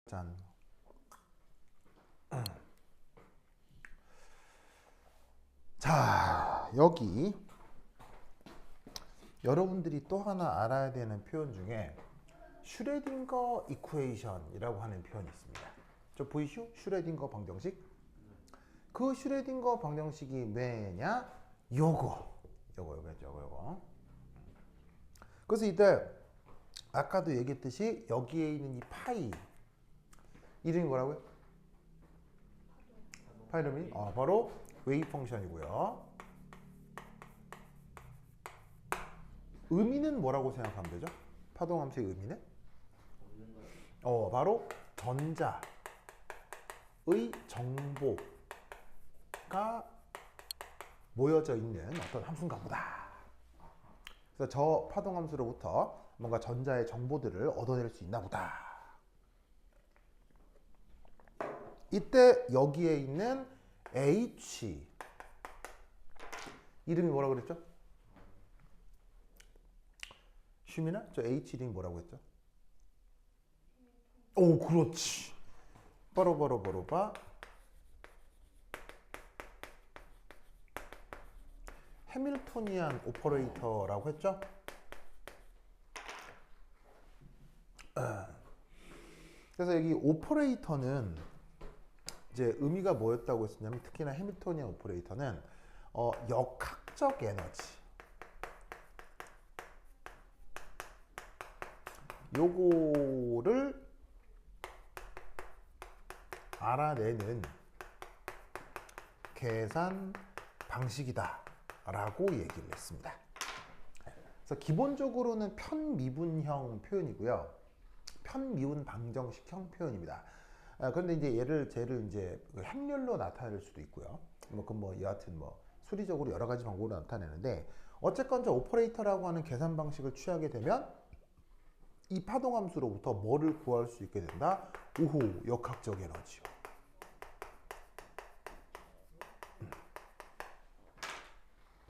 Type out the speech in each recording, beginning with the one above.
짠. 자, 여기 여러분들이 또 하나 알아야 되는 표현 중에 슈레딩거 이퀘이션이라고 하는 표현이 있습니다. 저 보이시오? 슈레딩거 방정식. 그 슈레딩거 방정식이 뭐냐? 요거. 그래서 이때 아까도 얘기했듯이 여기에 있는 이 파이 이름이 뭐라고요? 파이 이름이 바로 웨이브 펑션이고요. 의미는 뭐라고 생각하면 되죠? 파동함수의 의미는? 바로 전자의 정보가 모여져 있는 어떤 함수인가 보다. 그래서 저 파동함수로부터 뭔가 전자의 정보들을 얻어낼 수 있나 보다. 이때 여기에 있는 H 이름이 뭐라고 그랬죠? 슈미나? 저 H 이름이 뭐라고 했죠? 오, 그렇지. 바 해밀토니안 오퍼레이터라고 했죠? 그래서 여기 오퍼레이터는 이제 의미가 뭐였다고 했었냐면 특히나 해밀토니안 오퍼레이터는 역학적 에너지 요거를 알아내는 계산 방식이다 라고 얘기를 했습니다. 그래서 기본적으로는 편미분형 표현이고요. 편미분 방정식형 표현입니다. 그런데 이제 쟤를 이제 행렬로 나타낼 수도 있고요. 여하튼 수리적으로 여러 가지 방법으로 나타내는데 어쨌건 저 오퍼레이터라고 하는 계산 방식을 취하게 되면 이 파동함수로부터 뭐를 구할 수 있게 된다? 오호, 역학적 에너지요.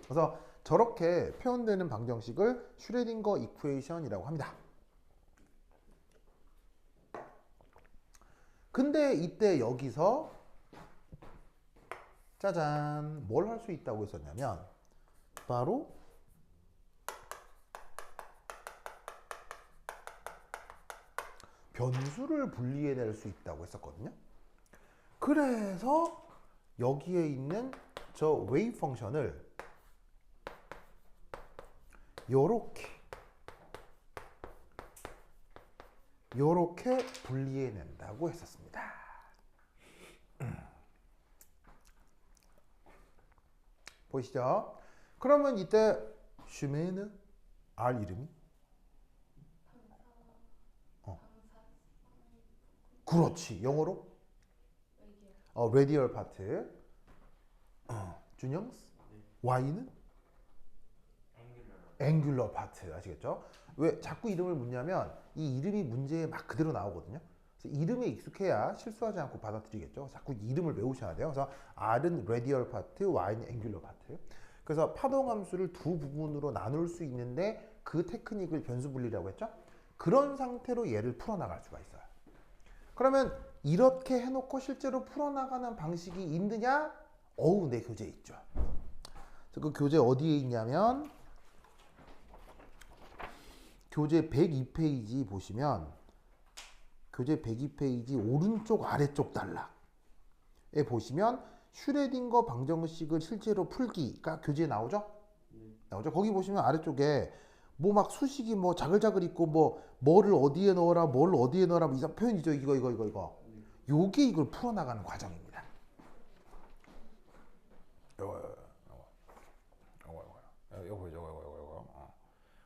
그래서 저렇게 표현되는 방정식을 슈레딩거 이퀘이션이라고 합니다. 근데 이때 여기서 짜잔, 뭘 할 수 있다고 했었냐면 바로 변수를 분리해낼 수 있다고 했었거든요. 그래서 여기에 있는 저 웨이브 펑션을 요렇게 분리해낸다고 했었습니다. 보이시죠? 그러면 이때 슈메는 R 이름이 그렇지, 영어로 레디얼 파트. 준영스 Y는 앵귤러 파트. 아시겠죠? 왜 자꾸 이름을 묻냐면 이 이름이 문제에 막 그대로 나오거든요. 그래서 이름에 익숙해야 실수하지 않고 받아들이겠죠. 자꾸 이름을 외우셔야 돼요. 그래서 R은 레디얼 파트, Y는 앵귤러 파트. 그래서 파동함수를 두 부분으로 나눌 수 있는데 그 테크닉을 변수 분리라고 했죠. 그런 상태로 얘를 풀어나갈 수가 있어요. 그러면 이렇게 해놓고 실제로 풀어나가는 방식이 있느냐? 내 교재에 있죠. 그 교재 어디에 있냐면 교재 102페이지 보시면 교재 102페이지 오른쪽 아래쪽 단락에 보시면 슈레딩거 방정식을 실제로 풀기가 교재에 나오죠? 나오죠? 거기 보시면 아래쪽에 막 수식이 자글자글 있고 뭐를 어디에 넣어라 뭘 어디에 넣어라 이상 표현이죠. 이거 요게 이걸 풀어나가는 과정입니다. 요거.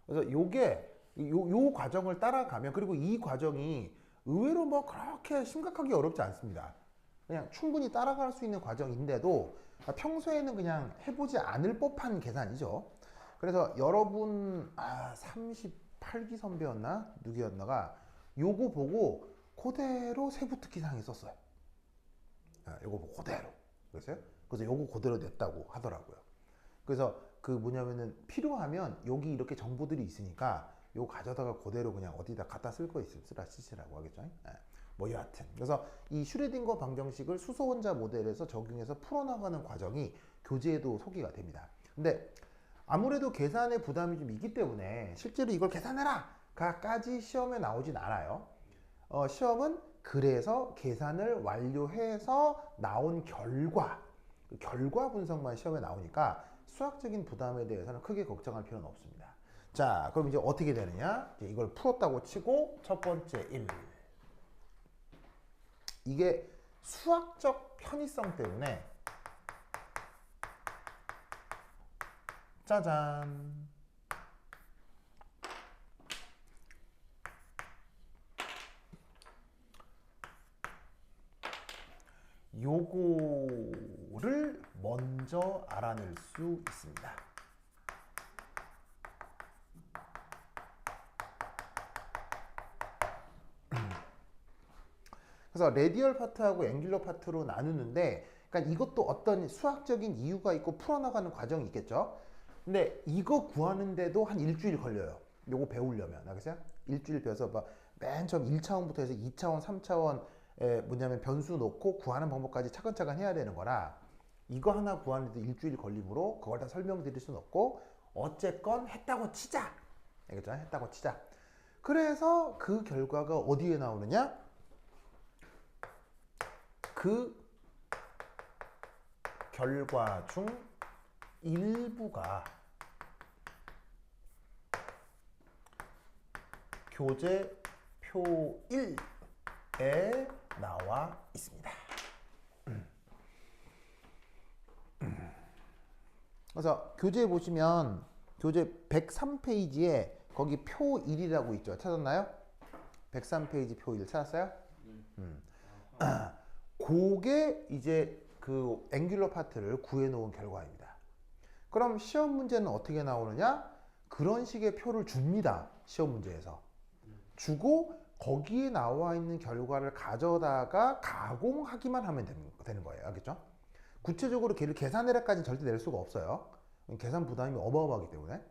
그래서 요게 요 과정을 따라가면, 그리고 이 과정이 의외로 그렇게 심각하게 어렵지 않습니다. 그냥 충분히 따라갈 수 있는 과정인데도 평소에는 그냥 해보지 않을 법한 계산이죠. 그래서 여러분 38기 선배였나 누구였나가 요거 보고 그대로 세부특기상에 썼어요. 요거 보고 그대로. 그래서 요거 그대로 냈다고 하더라고요. 그래서 뭐냐면은 필요하면 여기 이렇게 정보들이 있으니까 요거 가져다가 그대로 그냥 어디다 갖다 쓸 거 있으면 쓰시라고 하겠죠. 뭐 여하튼 그래서 이 슈레딩거 방정식을 수소 혼자 모델에서 적용해서 풀어나가는 과정이 교재에도 소개가 됩니다. 근데 아무래도 계산의 부담이 좀 있기 때문에 실제로 이걸 계산해라 가까지 시험에 나오진 않아요. 시험은 그래서 계산을 완료해서 나온 결과 분석만 시험에 나오니까 수학적인 부담에 대해서는 크게 걱정할 필요는 없습니다. 자, 그럼 이제 어떻게 되느냐? 이제 이걸 풀었다고 치고 첫 번째 1. 이게 수학적 편의성 때문에 짜잔. 요거를 먼저 알아낼 수 있습니다. 그래서 레디얼 파트하고 앵귤러 파트로 나누는데, 그러니까 이것도 어떤 수학적인 이유가 있고 풀어나가는 과정이 있겠죠. 근데 이거 구하는데도 한 일주일 걸려요. 요거 배우려면. 알겠어요? 일주일 배워서 맨 처음 1차원부터 해서 2차원, 3차원에 뭐냐면 변수 놓고 구하는 방법까지 차근차근 해야 되는 거라 이거 하나 구하는데도 일주일 걸리므로 그걸 다 설명드릴 수는 없고 어쨌건 했다고 치자. 알겠죠? 했다고 치자. 그래서 그 결과가 어디에 나오느냐? 그 결과 중 일부가 교재 표 1에 나와 있습니다. 그래서 교재 보시면 교재 103페이지에 거기 표 1이라고 있죠. 찾았나요? 103페이지 표 1 찾았어요? 그게 이제 그 앵귤러 파트를 구해 놓은 결과입니다. 그럼 시험 문제는 어떻게 나오느냐? 그런 식의 표를 줍니다. 시험 문제에서. 주고 거기에 나와 있는 결과를 가져다가 가공하기만 하면 되는 거예요. 알겠죠? 구체적으로 걔를 계산해라까지는 절대 낼 수가 없어요. 계산 부담이 어마어마하기 때문에.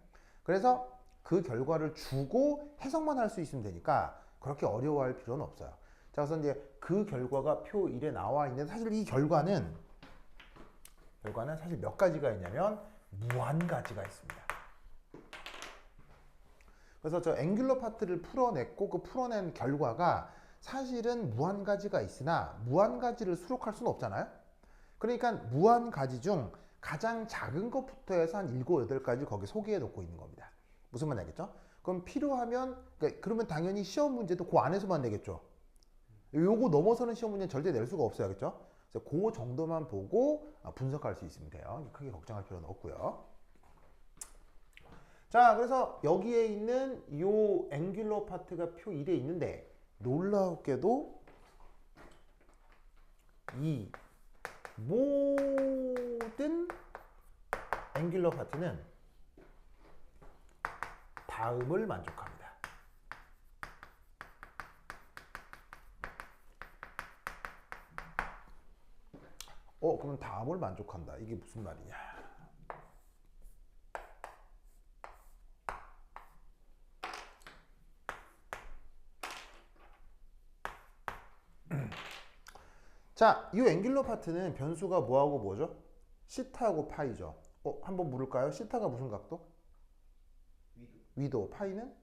그래서 그 결과를 주고 해석만 할 수 있으면 되니까 그렇게 어려워할 필요는 없어요. 자, 그래서 이제 그 결과가 표 1에 나와 있는데 사실 이 결과는 사실 몇 가지가 있냐면 무한 가지가 있습니다. 그래서 저 앵귤러 파트를 풀어냈고 그 풀어낸 결과가 사실은 무한 가지가 있으나 무한 가지를 수록할 수는 없잖아요. 그러니까 무한 가지 중 가장 작은 것부터 해서 한 7, 8가지 거기 소개해 놓고 있는 겁니다. 무슨 말인지 알겠죠? 그럼 필요하면 그러면 당연히 시험 문제도 그 안에서만 내겠죠. 요거 넘어서는 시험 문제는 절대 낼 수가 없어요. 그렇죠? 그래서 그 정도만 보고 분석할 수 있으면 돼요. 크게 걱정할 필요는 없고요. 자, 그래서 여기에 있는 요 앵귤러 파트가 표 1에 있는데 놀랍게도 이 모든 앵귤러 파트는 다음을 만족합니다. 그럼 다음을 만족한다. 이게 무슨 말이냐? 자, 이 앵귤러 파트는 변수가 뭐하고 뭐죠? 시타하고 파이죠. 한번 물을까요? 시타가 무슨 각도? 위도. 파이는?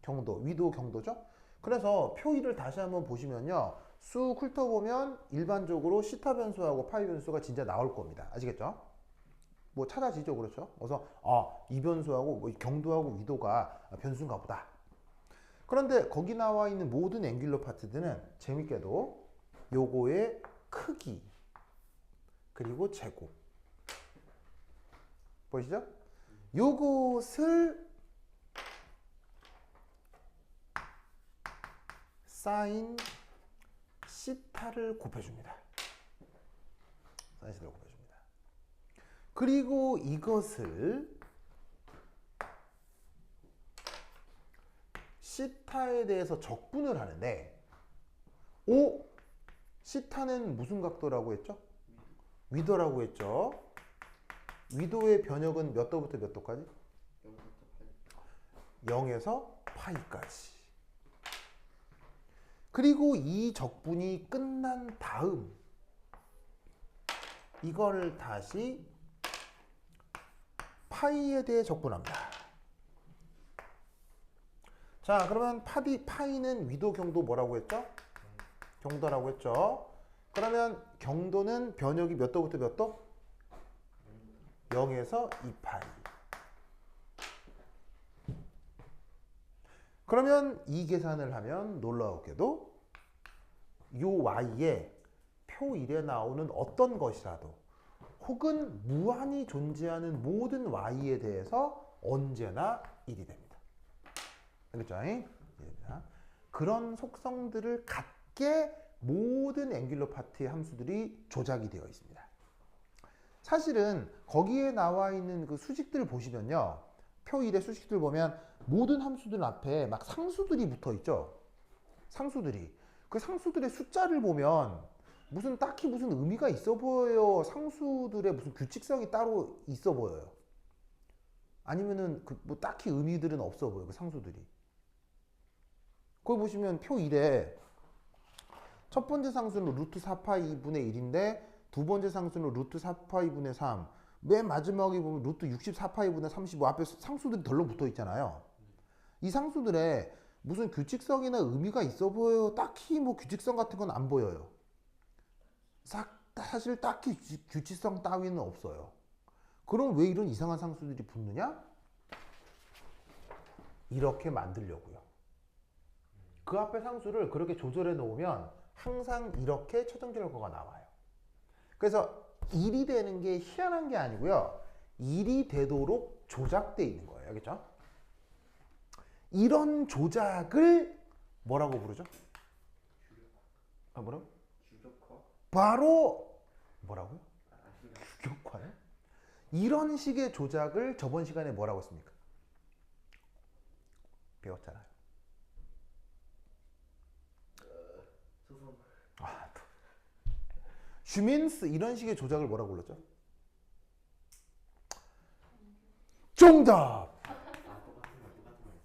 경도. 위도, 경도죠? 그래서 표 1을 다시 한번 보시면요. 쑥 훑어보면 일반적으로 시타 변수하고 파이 변수가 진짜 나올 겁니다. 아시겠죠? 뭐 찾아지죠, 그렇죠? 그래서 이 변수하고 뭐 경도하고 위도가 변수인가 보다. 그런데 거기 나와 있는 모든 앵귤러 파트들은 재밌게도 요거의 크기 그리고 제곱 보이시죠? 요것을 사인 시타를 곱해줍니다. 사인 시타를 곱해줍니다. 그리고 이것을 시타에 대해서 적분을 하는데 시타는 무슨 각도라고 했죠? 위도라고 했죠. 위도의 변역은 몇 도부터 몇 도까지? 0에서 파이까지. 그리고 이 적분이 끝난 다음 이걸 다시 파이에 대해 적분합니다. 자, 그러면 파이는 위도 경도 뭐라고 했죠? 경도라고 했죠. 그러면 경도는 변역이 몇 도부터 몇 도? 0에서 2파이. 그러면 이 계산을 하면 놀라웠게도 요 y에 표 1에 나오는 어떤 것이라도 혹은 무한히 존재하는 모든 y에 대해서 언제나 1이 됩니다. 알겠죠? 그런 속성들을 갖게 모든 앵귤러 파트의 함수들이 조작이 되어 있습니다. 사실은 거기에 나와 있는 그 수식들 보시면요. 표 1의 수식들 보면 모든 함수들 앞에 막 상수들이 붙어 있죠. 상수들이. 그 상수들의 숫자를 보면 딱히 무슨 의미가 있어 보여요? 상수들의 무슨 규칙성이 따로 있어 보여요? 아니면은 뭐 딱히 의미들은 없어 보여요, 그 상수들이. 거기 보시면 표 1에 첫 번째 상수는 루트 4파이 2분의 1인데 두 번째 상수는 루트 4파이 분의 3. 맨 마지막에 보면 루트 64파이 분의 35 앞에 상수들이 덜렁 붙어 있잖아요. 이 상수들에 무슨 규칙성이나 의미가 있어 보여요? 딱히 뭐 규칙성 같은 건 안 보여요. 사실 딱히 규칙성 따위는 없어요. 그럼 왜 이런 이상한 상수들이 붙느냐? 이렇게 만들려고요. 그 앞에 상수를 그렇게 조절해 놓으면 항상 이렇게 최종 결과가 나와요. 그래서 1이 되는 게 희한한 게 아니고요. 1이 되도록 조작되어 있는 거예요. 알겠죠? 이런 조작을 뭐라고 부르죠? 뭐라고? 규격화? 바로 뭐라고요? 규격화요? 이런 식의 조작을 저번 시간에 뭐라고 했습니까? 배웠잖아요. 소송. 슈민스 이런 식의 조작을 뭐라고 불렀죠? 정답! 똑같은 거.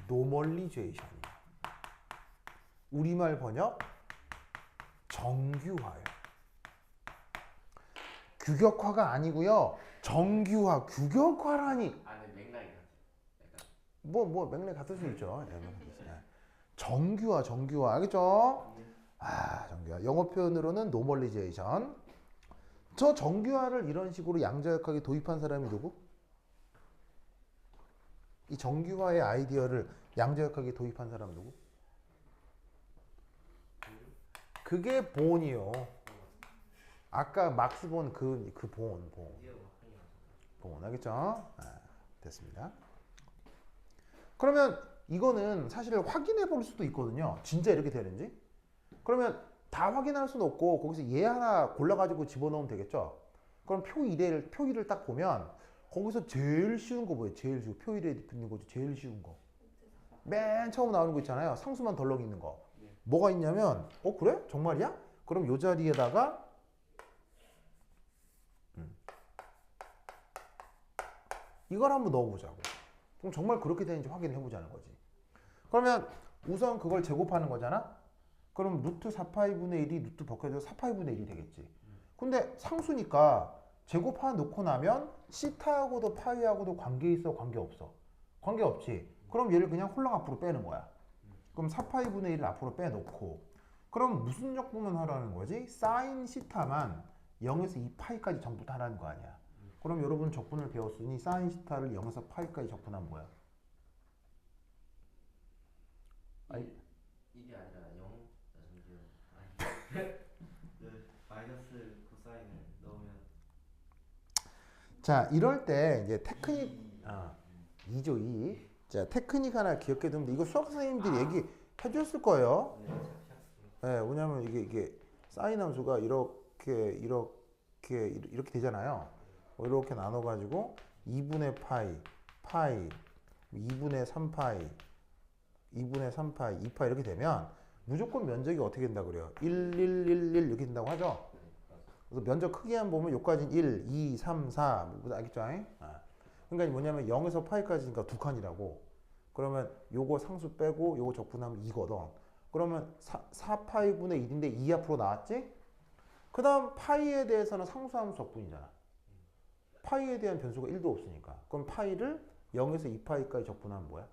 노멀리제이션. 우리말 번역 정규화요. 규격화가 아니고요. 정규화, 규격화라니. 안에 맥락이 같아요. 뭐 맥락 같을 수 있죠. 정규화, 정규화. 알겠죠? 정규화. 영어 표현으로는 노멀리제이션. 저 정규화를 이런 식으로 양자역학에 도입한 사람이 누구? 이 정규화의 아이디어를 양자역학에 도입한 사람 누구? 그게 본이요. 아까 막스 본 본. 알겠죠? 됐습니다. 그러면 이거는 사실 확인해 볼 수도 있거든요. 진짜 이렇게 되는지. 그러면 다 확인할 수는 없고 거기서 얘 하나 골라가지고 집어넣으면 되겠죠. 그럼 표 1을 딱 보면 거기서 제일 쉬운 거 뭐예요? 제일 쉬운 표 1에 붙는 거죠. 제일 쉬운 거. 맨 처음 나오는 거 있잖아요. 상수만 덜렁 있는 거. 뭐가 있냐면 그래? 정말이야? 그럼 요 자리에다가 이걸 한번 넣어보자고. 그럼 정말 그렇게 되는지 확인해 보자는 거지. 그러면 우선 그걸 제곱하는 거잖아. 그럼 루트 4파이분의 1이 루트 벗겨져서 4파이분의 1이 되겠지. 근데 상수니까 제곱하 놓고 나면 시타하고도 파이하고도 관계 있어, 관계 없어? 관계 없지. 그럼 얘를 그냥 홀랑 앞으로 빼는 거야. 그럼 4파이분의 1을 앞으로 빼놓고 그럼 무슨 적분을 하라는 거지? 사인 시타만 0에서 2파이까지 전부 다 하라는 거 아니야. 그럼 여러분 적분을 배웠으니 사인 시타를 0에서 파이까지 적분하면 뭐야? 이게 아니라 0. 마이너스 코사인을 넣으면 자, 이럴 때 이제 테크닉 2죠, 2. 자, 테크닉 하나 기억해 두면 이거 수학 선생님들이 얘기해 줬을 거예요. 네, 왜냐면 이게 사인 함수가 이렇게 되잖아요. 이렇게 나눠 가지고 2분의 파이, 2분의 3파이, 2분의 3파이, 2파이 이렇게 되면 무조건 면적이 어떻게 된다 그래요? 1, 1, 1, 1 이렇게 된다고 하죠. 그래서 면적 크기만 보면 여기까지는 1, 2, 3, 4 알겠죠? 그러니까 뭐냐면 0에서 파이까지니까 두 칸이라고. 그러면 요거 상수 빼고 요거 적분하면 2거든. 그러면 4파이분의 1인데 2 앞으로 나왔지? 그 다음 파이에 대해서는 상수함수 적분이잖아. 파이에 대한 변수가 1도 없으니까. 그럼 파이를 0에서 2파이까지 적분하면 뭐야?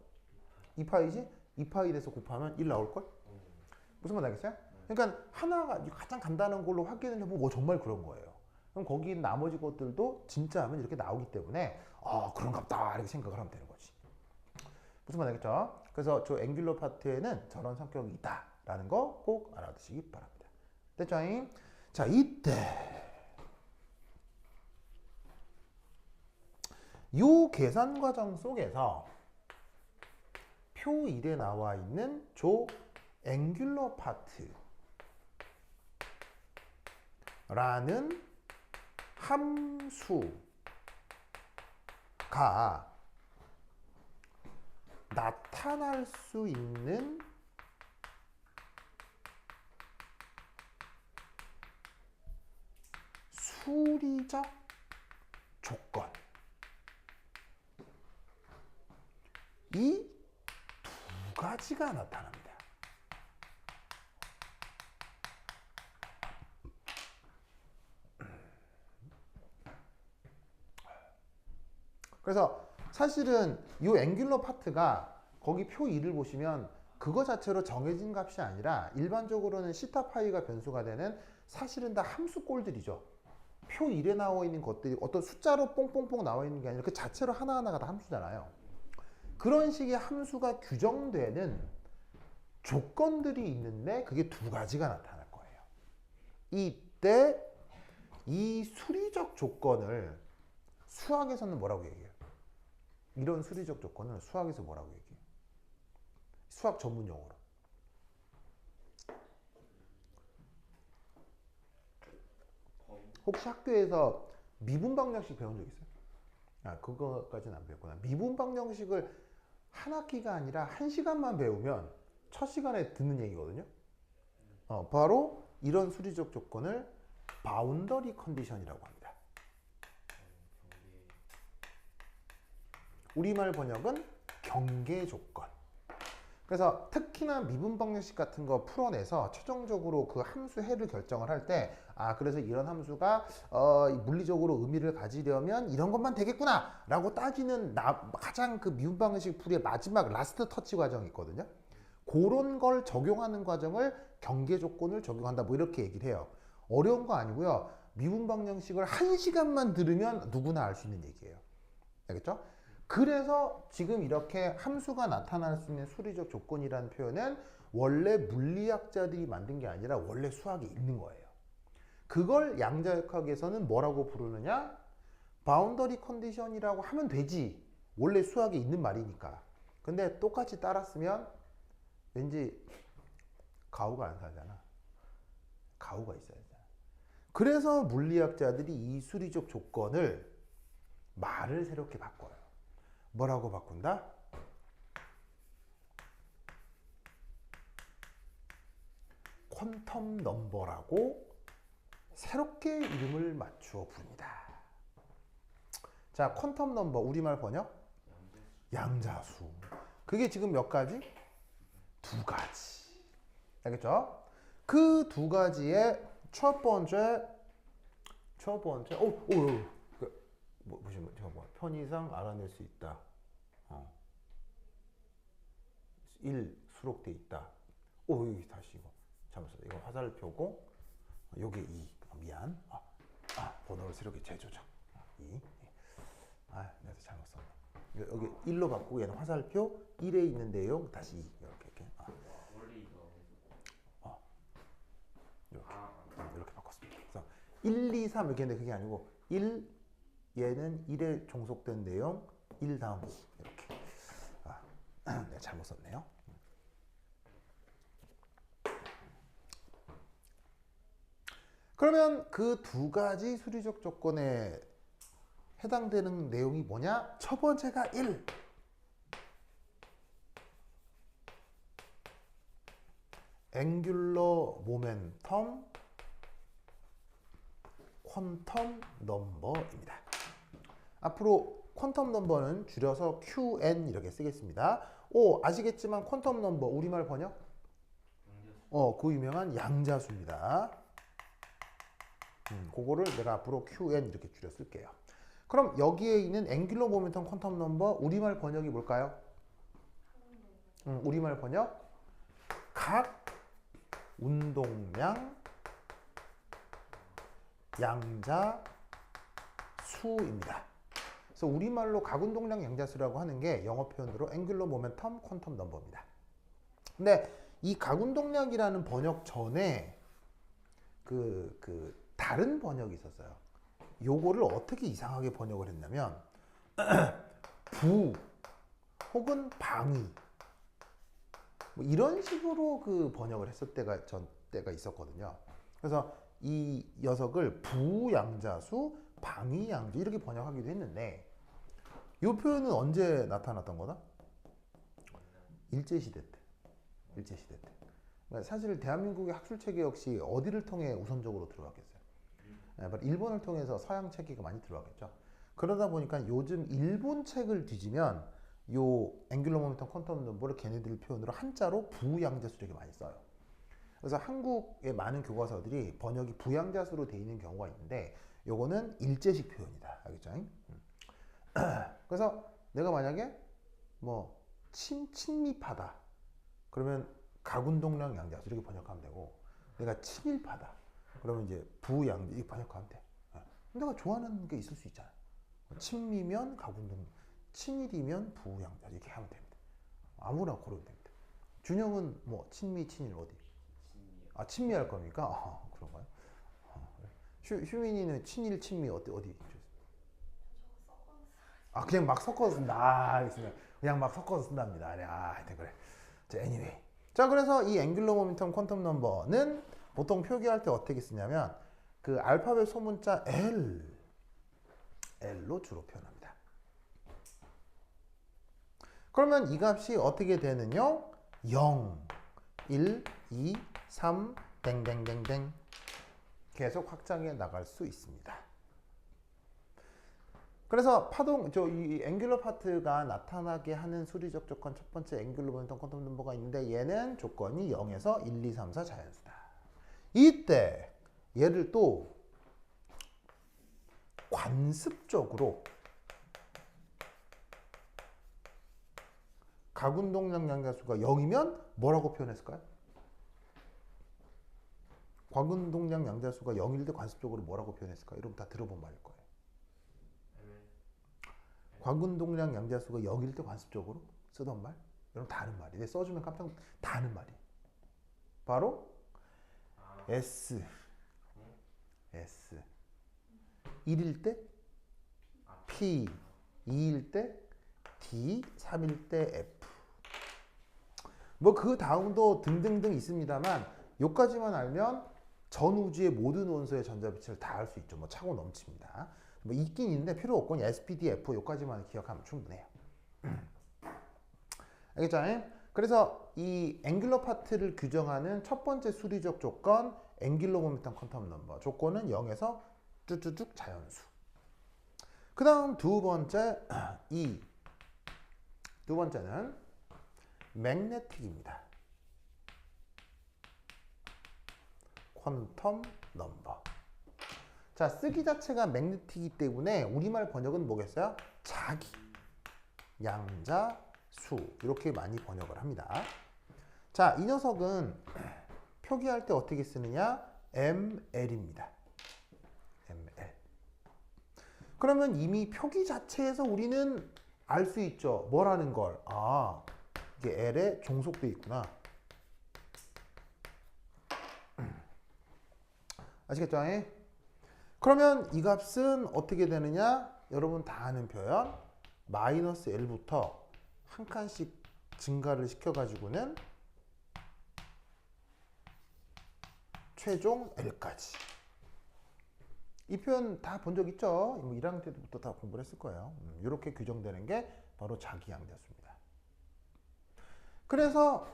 2파이지? 2파이 돼서 곱하면 1 나올걸? 무슨 말 알겠어요? 그러니까 하나가 가장 간단한 걸로 확인을 해보면 정말 그런 거예요. 그럼 거기 있는 나머지 것들도 진짜 하면 이렇게 나오기 때문에 그런갑다 이렇게 생각을 하면 되는 거지. 무슨 말 알겠죠? 그래서 저 앵귤러 파트에는 저런 성격이 있다라는 거 꼭 알아두시기 바랍니다. 됐죠? 자, 이때 요 계산 과정 속에서 표 1에 나와 있는 저 앵귤러 파트라는 함수가 나타날 수 있는 수리적 조건, 이 두 가지가 나타납니다. 그래서 사실은 이 앵귤러 파트가 거기 표 2를 보시면 그거 자체로 정해진 값이 아니라 일반적으로는 시타 파이가 변수가 되는 사실은 다 함수 꼴들이죠. 표 1에 나와 있는 것들이 어떤 숫자로 뽕뽕뽕 나와 있는 게 아니라 그 자체로 하나하나가 다 함수잖아요. 그런 식의 함수가 규정되는 조건들이 있는데 그게 두 가지가 나타날 거예요. 이때 이 수리적 조건을 수학에서는 뭐라고 얘기해요? 이런 수리적 조건을 수학에서 뭐라고 얘기해요? 수학 전문 용어로. 혹시 학교에서 미분방정식 배운 적 있어요? 그거까지는 안 배웠구나. 미분방정식을 한 학기가 아니라 1시간만 배우면 첫 시간에 듣는 얘기거든요. 바로 이런 수리적 조건을 바운더리 컨디션이라고 합니다. 우리말 번역은 경계 조건. 그래서 특히나 미분방정식 같은 거 풀어내서 최종적으로 그 함수 해를 결정을 할 때 그래서 이런 함수가 물리적으로 의미를 가지려면 이런 것만 되겠구나 라고 따지는 가장 그 미분방정식 풀이의 마지막 라스트 터치 과정이 있거든요. 그런 걸 적용하는 과정을 경계 조건을 적용한다 뭐 이렇게 얘기를 해요. 어려운 거 아니고요. 미분방정식을 1시간만 들으면 누구나 알 수 있는 얘기예요. 알겠죠? 그래서 지금 이렇게 함수가 나타날 수 있는 수리적 조건이라는 표현은 원래 물리학자들이 만든 게 아니라 원래 수학에 있는 거예요. 그걸 양자역학에서는 뭐라고 부르느냐? 바운더리 컨디션이라고 하면 되지. 원래 수학에 있는 말이니까. 근데 똑같이 따랐으면 왠지 가오가 안 살잖아. 가오가 있어야 되잖아. 그래서 물리학자들이 이 수리적 조건을 말을 새롭게 바꿔요. 뭐라고 바꾼다? 퀀텀 넘버라고 새롭게 이름을 맞추어 부릅니다. 자, 퀀텀 넘버 우리말 번역? 양자수. 그게 지금 몇 가지? 두 가지. 알겠죠? 그 두 가지의 첫 번째, 보시면 제가 편의상 알아낼 수 있다. 1 수록돼 있다. 여기 다시 이거 잘못 썼다. 이거 화살표고 요게 2. 미안. 번호를 새롭게 재조정. 2. 내가 잘못 썼네. 여기 1로 바꾸고 얘는 화살표 1에 있는 내용 다시 2. 이렇게. 원래 이거 이렇게 바꿨습니다. 그래서 1, 2, 3 이렇게 했는데 그게 아니고 1 얘는 1에 종속된 내용 1 다음 2 이렇게. 내가 잘못 썼네요. 그러면 그 두 가지 수리적 조건에 해당되는 내용이 뭐냐? 첫 번째가 1. 앵귤러 모멘텀 퀀텀 넘버입니다. 앞으로 퀀텀 넘버는 줄여서 QN 이렇게 쓰겠습니다. 아시겠지만 퀀텀 넘버 우리말 번역? 양자수. 그 유명한 양자수입니다. 그거를 내가 앞으로 QN 이렇게 줄여 쓸게요. 그럼 여기에 있는 앵귤러 모멘텀 퀀텀 넘버 우리말 번역이 뭘까요? 우리말 번역 각 운동량 양자수입니다. 그래서 우리말로 각 운동량 양자수라고 하는 게 영어 표현으로 앵귤러 모멘텀 퀀텀 넘버입니다. 근데 이 각 운동량이라는 번역 전에 그 다른 번역이 있었어요. 요거를 어떻게 이상하게 번역을 했냐면 부 혹은 방위 뭐 이런 식으로 그 번역을 했을 때가 있었거든요. 그래서 이 녀석을 부양자수, 방위양자 이렇게 번역하기도 했는데 이 표현은 언제 나타났던 거다? 일제시대 때. 일제시대 때. 그러니까 사실 대한민국의 학술 체계 역시 어디를 통해 우선적으로 들어갔겠어요? 바로 일본을 통해서 서양 체계가 많이 들어갔겠죠. 그러다 보니까 요즘 일본 책을 뒤지면 요 앵귤러 모멘텀 퀀텀 넘버를 걔네들 표현으로 한자로 부양자수 이렇게 많이 써요. 그래서 한국의 많은 교과서들이 번역이 부양자수로 돼 있는 경우가 있는데 요거는 일제식 표현이다. 알겠죠? 그래서 내가 만약에 뭐 친밀하다 그러면 각운동량 양자수 이렇게 번역하면 되고 내가 친일파다 그러면 이제 부양 이렇게 번역하면 돼. 내가 좋아하는 게 있을 수 있잖아. 친미면 각운동, 친일이면 부양자 이렇게 하면 됩니다. 아무나 고르면 됩니다. 준영은 뭐 친미, 친일 어디? 진이요. 친미할 겁니까? 그런가요? 휴민이는 친일, 친미 어디? 그냥 막 섞어서 쓴다. 알겠습니다. 그냥 막 섞어서 쓴답니다. 하여튼 그래. 자, anyway. 자, 그래서 이 앵귤러 모멘텀 퀀텀 넘버는 보통 표기할 때 어떻게 쓰냐면 그 알파벳 소문자 L로 주로 표현합니다. 그러면 이 값이 어떻게 되느냐? 0, 1, 2, 3, 땡땡땡땡 계속 확장해 나갈 수 있습니다. 그래서 이 앵귤러 파트가 나타나게 하는 수리적 조건 첫 번째 앵귤러 모멘텀 퀀텀 넘버가 있는데 얘는 조건이 0에서 1, 2, 3, 4 자연수다. 이때 얘를 또 관습적으로 각운동량 양자수가 0이면 뭐라고 표현했을까요? 각운동량 양자수가 0일 때 관습적으로 뭐라고 표현했을까요? 여러분 다 들어본 말일 거예요. 각운동량 양자수가 0일 때 관습적으로 쓰던 말? 여러분 다른 말이. 써주면 깜짝 다른 말이. 바로 S. 1일 때 P, 2일 때 D, 3일 때 F. 뭐 그 다음도 등등등 있습니다만 요까지만 알면 전 우주의 모든 원소의 전자빛을 다 알 수 있죠. 뭐 차고 넘칩니다. 뭐 있긴 있는데 필요 없고 SPDF 요까지만 기억하면 충분해요. 알겠죠? 그래서 이 앵귤러 파트를 규정하는 첫 번째 수리적 조건 앵귤러 모멘텀 퀀텀 넘버 조건은 0에서 쭉쭉쭉 자연수. 그 다음 두 번째는 매그네틱입니다. 퀀텀 넘버. 자, 쓰기 자체가 매그네틱이기 때문에 우리말 번역은 뭐겠어요? 자기, 양자, 수 이렇게 많이 번역을 합니다. 자, 이 녀석은 표기할 때 어떻게 쓰느냐? ML입니다. ML. 그러면 이미 표기 자체에서 우리는 알 수 있죠. 뭐라는 걸. 이게 L에 종속돼 있구나. 아시겠죠? 그러면 이 값은 어떻게 되느냐? 여러분 다 아는 표현. 마이너스 L부터 한 칸씩 증가를 시켜가지고는 최종 L까지. 이 표현 다 본 적 있죠? 뭐 1학년 때부터 다 공부를 했을 거예요. 이렇게 규정되는 게 바로 자기양자수입니다. 그래서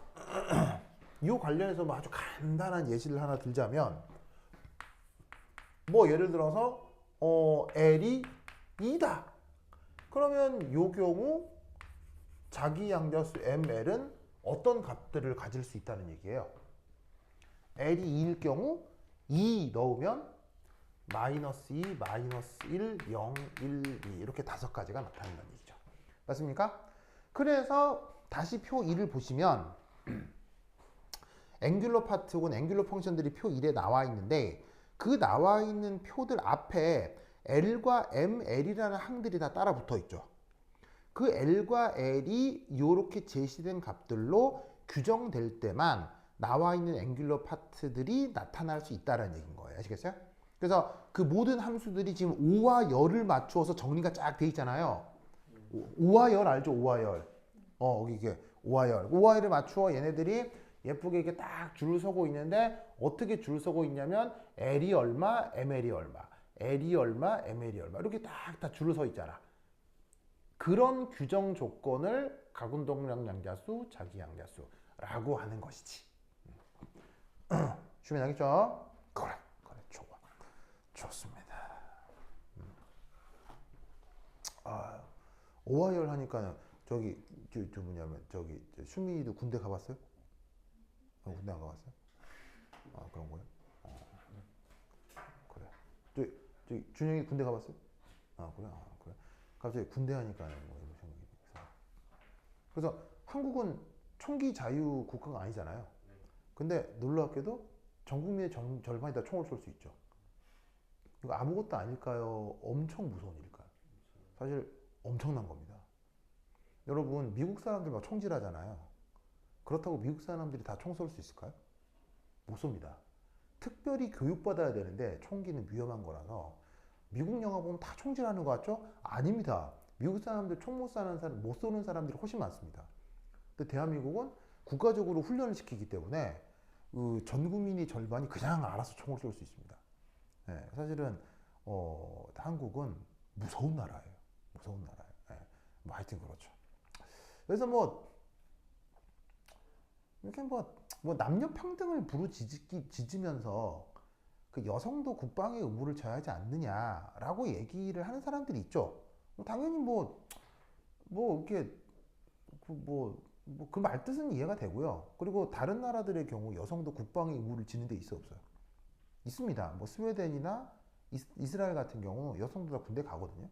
이 관련해서 뭐 아주 간단한 예시를 하나 들자면 뭐 예를 들어서 L이 2다. 그러면 이 경우 자기 양자수 ml은 어떤 값들을 가질 수 있다는 얘기예요. l이 2일 경우 2 넣으면 마이너스 2, 마이너스 1, 0, 1, 2 이렇게 5가지가 나타난다는 얘기죠. 맞습니까? 그래서 다시 표 2를 보시면 앵귤러 파트 혹은 앵귤러 펑션들이 표 1에 나와 있는데 그 나와 있는 표들 앞에 L과 ML이라는 항들이 다 따라 붙어 있죠. 그 L과 L이 이렇게 제시된 값들로 규정될 때만 나와 있는 앵귤러 파트들이 나타날 수 있다는 얘기인 거예요. 아시겠어요? 그래서 그 모든 함수들이 지금 5와 열을 맞추어서 정리가 쫙 돼 있잖아요. 5와 열 알죠? 5와 열. 이게 5와 열. 5와 열을 맞추어 얘네들이 예쁘게 이렇게 딱 줄을 서고 있는데 어떻게 줄을 서고 있냐면 L이 얼마, ML이 얼마, L이 얼마, ML이 얼마 이렇게 딱 다 줄을 서 있잖아. 그런 규정 조건을 가군동량 양자수, 자기 양자수라고 하는 것이지. 주변하겠죠? 그래, 좋아, 좋습니다. 5와 열 하니까 저기 저 뭐냐면 저기 수미도 군대 가봤어요? 군대 안 가봤어요? 그런 거예요? 그래. 저 준영이 군대 가봤어요? 그래? 그래. 갑자기 군대 하니까 뭐 이런 생각이 들어서. 그래서 한국은 총기 자유 국가가 아니잖아요. 근데 놀랍게도 전 국민의 절반이 다 총을 쏠 수 있죠. 이거 아무것도 아닐까요? 엄청 무서운 일일까요? 사실 엄청난 겁니다. 여러분 미국 사람들 막 총질하잖아요. 그렇다고 미국 사람들이 다 총 쏠 수 있을까요? 못 쏩니다. 특별히 교육받아야 되는데 총기는 위험한 거라서 미국 영화 보면 다 총질하는 거 같죠? 아닙니다. 미국 사람들 총 못 쏘는 사람, 못 쏘는 사람들이 훨씬 많습니다. 근데 대한민국은 국가적으로 훈련을 시키기 때문에 전 국민의 절반이 그냥 알아서 총을 쏠 수 있습니다. 네, 사실은 한국은 무서운 나라예요. 무서운 나라예요. 네, 뭐 하여튼 그렇죠. 그래서 이렇게 남녀 평등을 부르짖으면서 그 여성도 국방의 의무를 져야 하지 않느냐라고 얘기를 하는 사람들이 있죠. 당연히 이렇게 그 말뜻은 이해가 되고요. 그리고 다른 나라들의 경우 여성도 국방의 의무를 지는 데 있어 없어요? 있습니다. 스웨덴이나 이스라엘 같은 경우 여성도 다 군대 가거든요.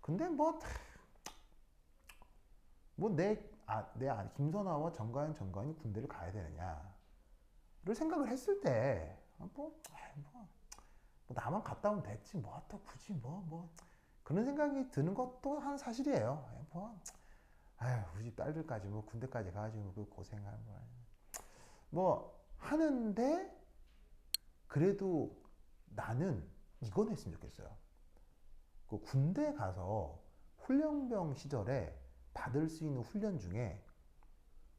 근데 김선아와 정가연 정관이 군대를 가야 되느냐를 생각을 했을 때 나만 갔다 오면 됐지 또 굳이 그런 생각이 드는 것도 한 사실이에요. 우리 딸들까지 군대까지 가가지고 그 고생하는 거 하는데 그래도 나는 이건 했으면 좋겠어요. 그 군대 가서 훈련병 시절에 받을 수 있는 훈련 중에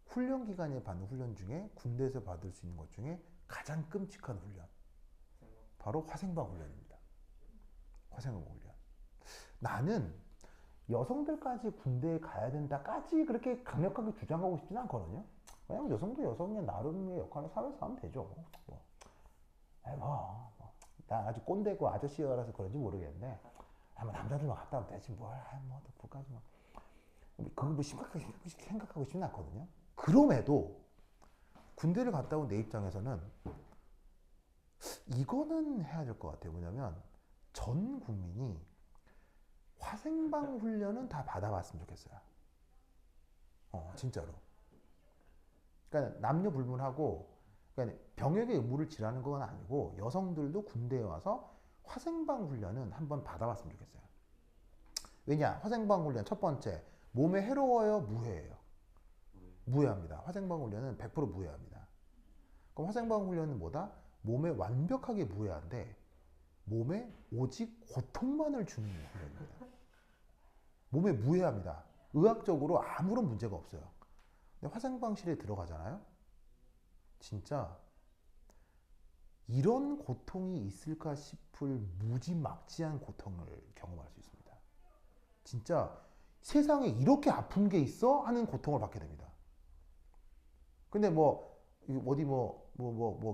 훈련 기간에 받는 훈련 중에 군대에서 받을 수 있는 것 중에 가장 끔찍한 훈련 바로 화생방 훈련입니다. 화생방 훈련. 나는 여성들까지 군대에 가야 된다까지 그렇게 강력하게 주장하고 싶지는 않거든요. 왜냐면 여성도 여성의 나름의 역할을 사회에서 하면 되죠. 난 아주 꼰대고 아저씨라서 그런지 모르겠는데 남자들만 갔다 오면 되지 그까지 그거 심각하게 생각하고 싶지는 않거든요. 그럼에도 군대를 갔다 온 내 입장에서는 이거는 해야 될 것 같아요. 뭐냐면 전 국민이 화생방 훈련은 다 받아봤으면 좋겠어요. 진짜로. 그러니까 남녀 불문하고 그러니까 병역의 의무를 지라는 건 아니고 여성들도 군대에 와서 화생방 훈련은 한번 받아봤으면 좋겠어요. 왜냐? 화생방 훈련 첫 번째 몸에 해로워요? 무해해요? 무해합니다. 화생방 훈련은 100% 무해합니다. 그럼 화생방 훈련은 뭐다? 몸에 완벽하게 무해한데 몸에 오직 고통만을 주는 훈련입니다. 몸에 무해합니다. 의학적으로 아무런 문제가 없어요. 근데 화생방실에 들어가잖아요. 진짜 이런 고통이 있을까 싶을 무지막지한 고통을 경험할 수 있습니다. 진짜 세상에 이렇게 아픈 게 있어? 하는 고통을 받게 됩니다. 근데 어디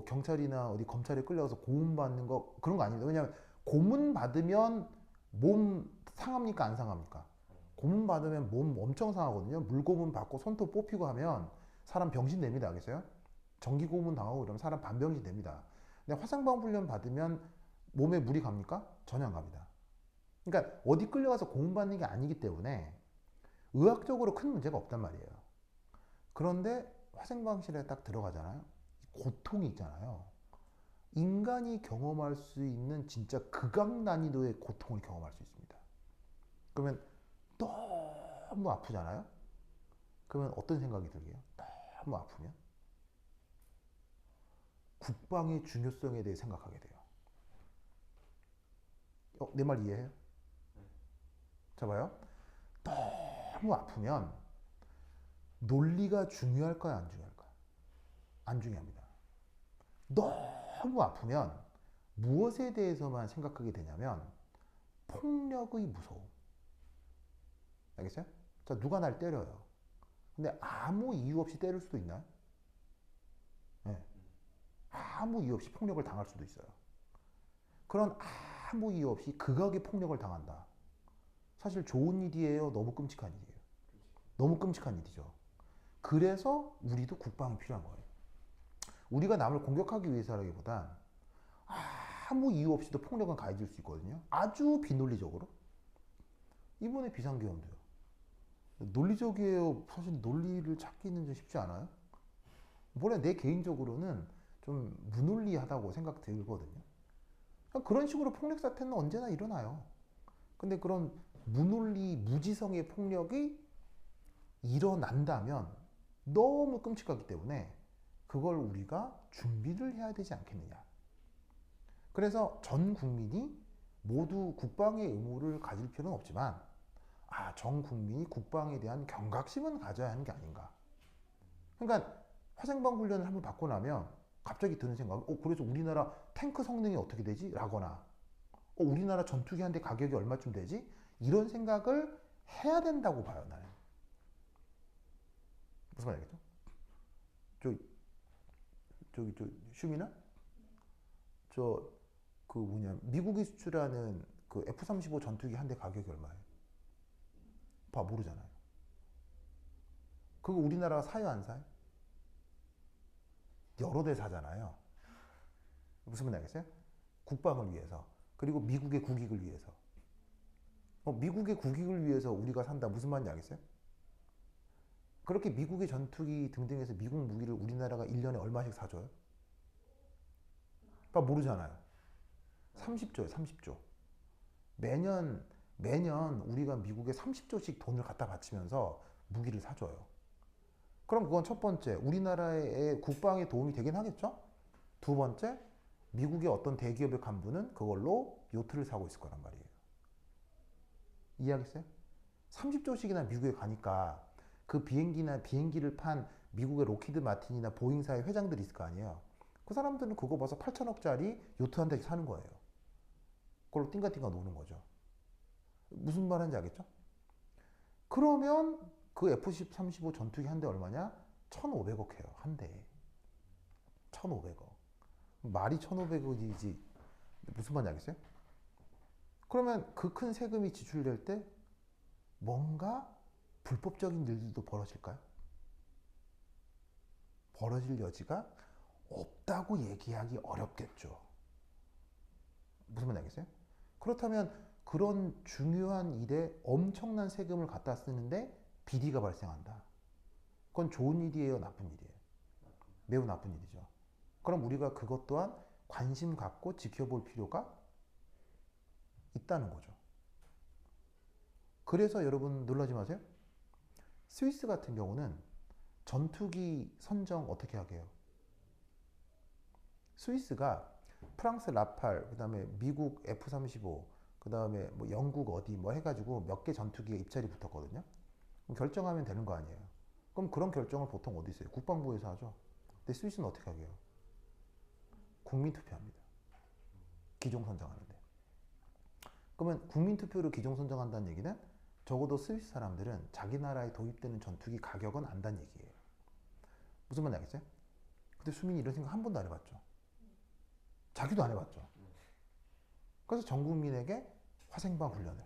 경찰이나 어디 검찰에 끌려가서 고문 받는 거 그런 거 아닙니다. 왜냐하면 고문 받으면 몸 상합니까? 안 상합니까? 고문 받으면 몸 엄청 상하거든요. 물고문 받고 손톱 뽑히고 하면 사람 병신 됩니다. 알겠어요? 전기 고문 당하고 이러면 사람 반병신 됩니다. 근데 화생방 훈련 받으면 몸에 물이 갑니까? 전혀 안 갑니다. 그러니까 어디 끌려가서 고문 받는 게 아니기 때문에 의학적으로 큰 문제가 없단 말이에요. 그런데 화생방실에 딱 들어가잖아요. 고통이 있잖아요. 인간이 경험할 수 있는 진짜 극악 난이도의 고통을 경험할 수 있습니다. 그러면 너무 아프잖아요. 그러면 어떤 생각이 들게요? 너무 아프면 국방의 중요성에 대해 생각하게 돼요. 내 말 이해해요? 자 봐요. 너무 아프면 논리가 중요할까요? 안 중요할까요? 안 중요합니다. 너무 아프면 무엇에 대해서만 생각하게 되냐면 폭력의 무서움. 알겠어요? 자, 누가 날 때려요. 근데 아무 이유 없이 때릴 수도 있나요? 네. 아무 이유 없이 폭력을 당할 수도 있어요. 그런 아무 이유 없이 극악의 폭력을 당한다. 사실 좋은 일이에요? 너무 끔찍한 일이에요? 너무 끔찍한 일이죠. 그래서 우리도 국방이 필요한 거예요. 우리가 남을 공격하기 위해서라기보단 아무 이유 없이도 폭력은 가해질 수 있거든요. 아주 비논리적으로. 이번에 비상계엄도요. 논리적이에요. 사실 논리를 찾기는 좀 쉽지 않아요. 원래 내 개인적으로는 좀 무논리하다고 생각 들거든요. 그런 식으로 폭력 사태는 언제나 일어나요. 근데 그런 무논리, 무지성의 폭력이 일어난다면 너무 끔찍하기 때문에 그걸 우리가 준비를 해야 되지 않겠느냐. 그래서 전 국민이 모두 국방의 의무를 가질 필요는 없지만 전 국민이 국방에 대한 경각심은 가져야 하는 게 아닌가. 그러니까 화생방 훈련을 한번 받고 나면 갑자기 드는 생각은 그래서 우리나라 탱크 성능이 어떻게 되지? 라거나 우리나라 전투기 한 대 가격이 얼마쯤 되지? 이런 생각을 해야 된다고 봐요, 나는. 무슨 말이겠죠? 슈미나? 미국이 수출하는 그 F-35 전투기 한 대 가격이 얼마예요? 모르잖아요. 그거 우리나라가 사요, 안 사요? 여러 대 사잖아요. 무슨 말인지 알겠어요? 국방을 위해서. 그리고 미국의 국익을 위해서. 미국의 국익을 위해서 우리가 산다. 무슨 말인지 알겠어요? 그렇게 미국의 전투기 등등해서 미국 무기를 우리나라가 1년에 얼마씩 사줘요? 모르잖아요. 30조예요, 30조. 매년 우리가 미국에 30조씩 돈을 갖다 바치면서 무기를 사줘요. 그럼 그건 첫 번째, 우리나라의 국방에 도움이 되긴 하겠죠? 두 번째, 미국의 어떤 대기업의 간부는 그걸로 요트를 사고 있을 거란 말이에요. 이해하겠어요? 30조씩이나 미국에 가니까 그 비행기를 판 미국의 로키드 마틴이나 보잉사의 회장들이 있을 거 아니에요. 그 사람들은 그거 봐서 8천억짜리 요트 한 대씩 사는 거예요. 그걸로 띵가띵가 노는 거죠. 무슨 말 하는지 알겠죠? 그러면 그 F-35 전투기 한 대 얼마냐? 1,500억 해요. 한 대에. 1,500억. 말이 1,500억이지. 무슨 말인지 알겠어요? 그러면 그 큰 세금이 지출될 때 뭔가 불법적인 일들도 벌어질까요? 벌어질 여지가 없다고 얘기하기 어렵겠죠. 무슨 말인지 알겠어요? 그렇다면 그런 중요한 일에 엄청난 세금을 갖다 쓰는데 비리가 발생한다. 그건 좋은 일이에요, 나쁜 일이에요? 매우 나쁜 일이죠. 그럼 우리가 그것 또한 관심 갖고 지켜볼 필요가 있다는 거죠. 그래서 여러분 놀라지 마세요. 스위스 같은 경우는 전투기 선정 어떻게 하게 해요? 스위스가 프랑스 라팔, 그 다음에 미국 F-35, 그 다음에 영국 어디 해가지고 몇 개 전투기에 입자리 붙었거든요. 그럼 결정하면 되는 거 아니에요. 그럼 그런 결정을 보통 어디 있어요? 국방부에서 하죠. 근데 스위스는 어떻게 하게 해요? 국민투표합니다. 기종 선정하는데. 그러면 국민투표로 기종 선정한다는 얘기는 적어도 스위스 사람들은 자기 나라에 도입되는 전투기 가격은 안다는 얘기예요. 무슨 말인지 알겠어요? 근데 수민이 이런 생각 한 번도 안 해봤죠. 자기도 안 해봤죠. 그래서 전 국민에게 화생방 훈련을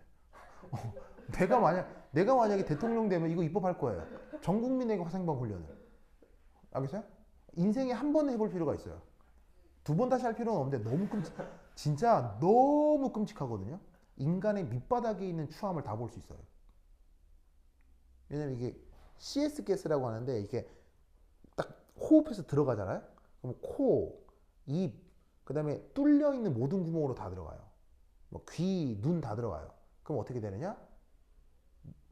내가 만약에 대통령 되면 이거 입법할 거예요. 전 국민에게 화생방 훈련을. 알겠어요? 인생에 한 번 해볼 필요가 있어요. 두 번 다시 할 필요는 없는데 진짜 너무 끔찍하거든요. 인간의 밑바닥에 있는 추함을 다 볼 수 있어요. 왜냐면 이게 CS 가스라고 하는데 이게 딱 호흡해서 들어가잖아요. 그럼 코, 입, 그다음에 뚫려 있는 모든 구멍으로 다 들어가요. 뭐 귀, 눈 다 들어가요. 그럼 어떻게 되느냐?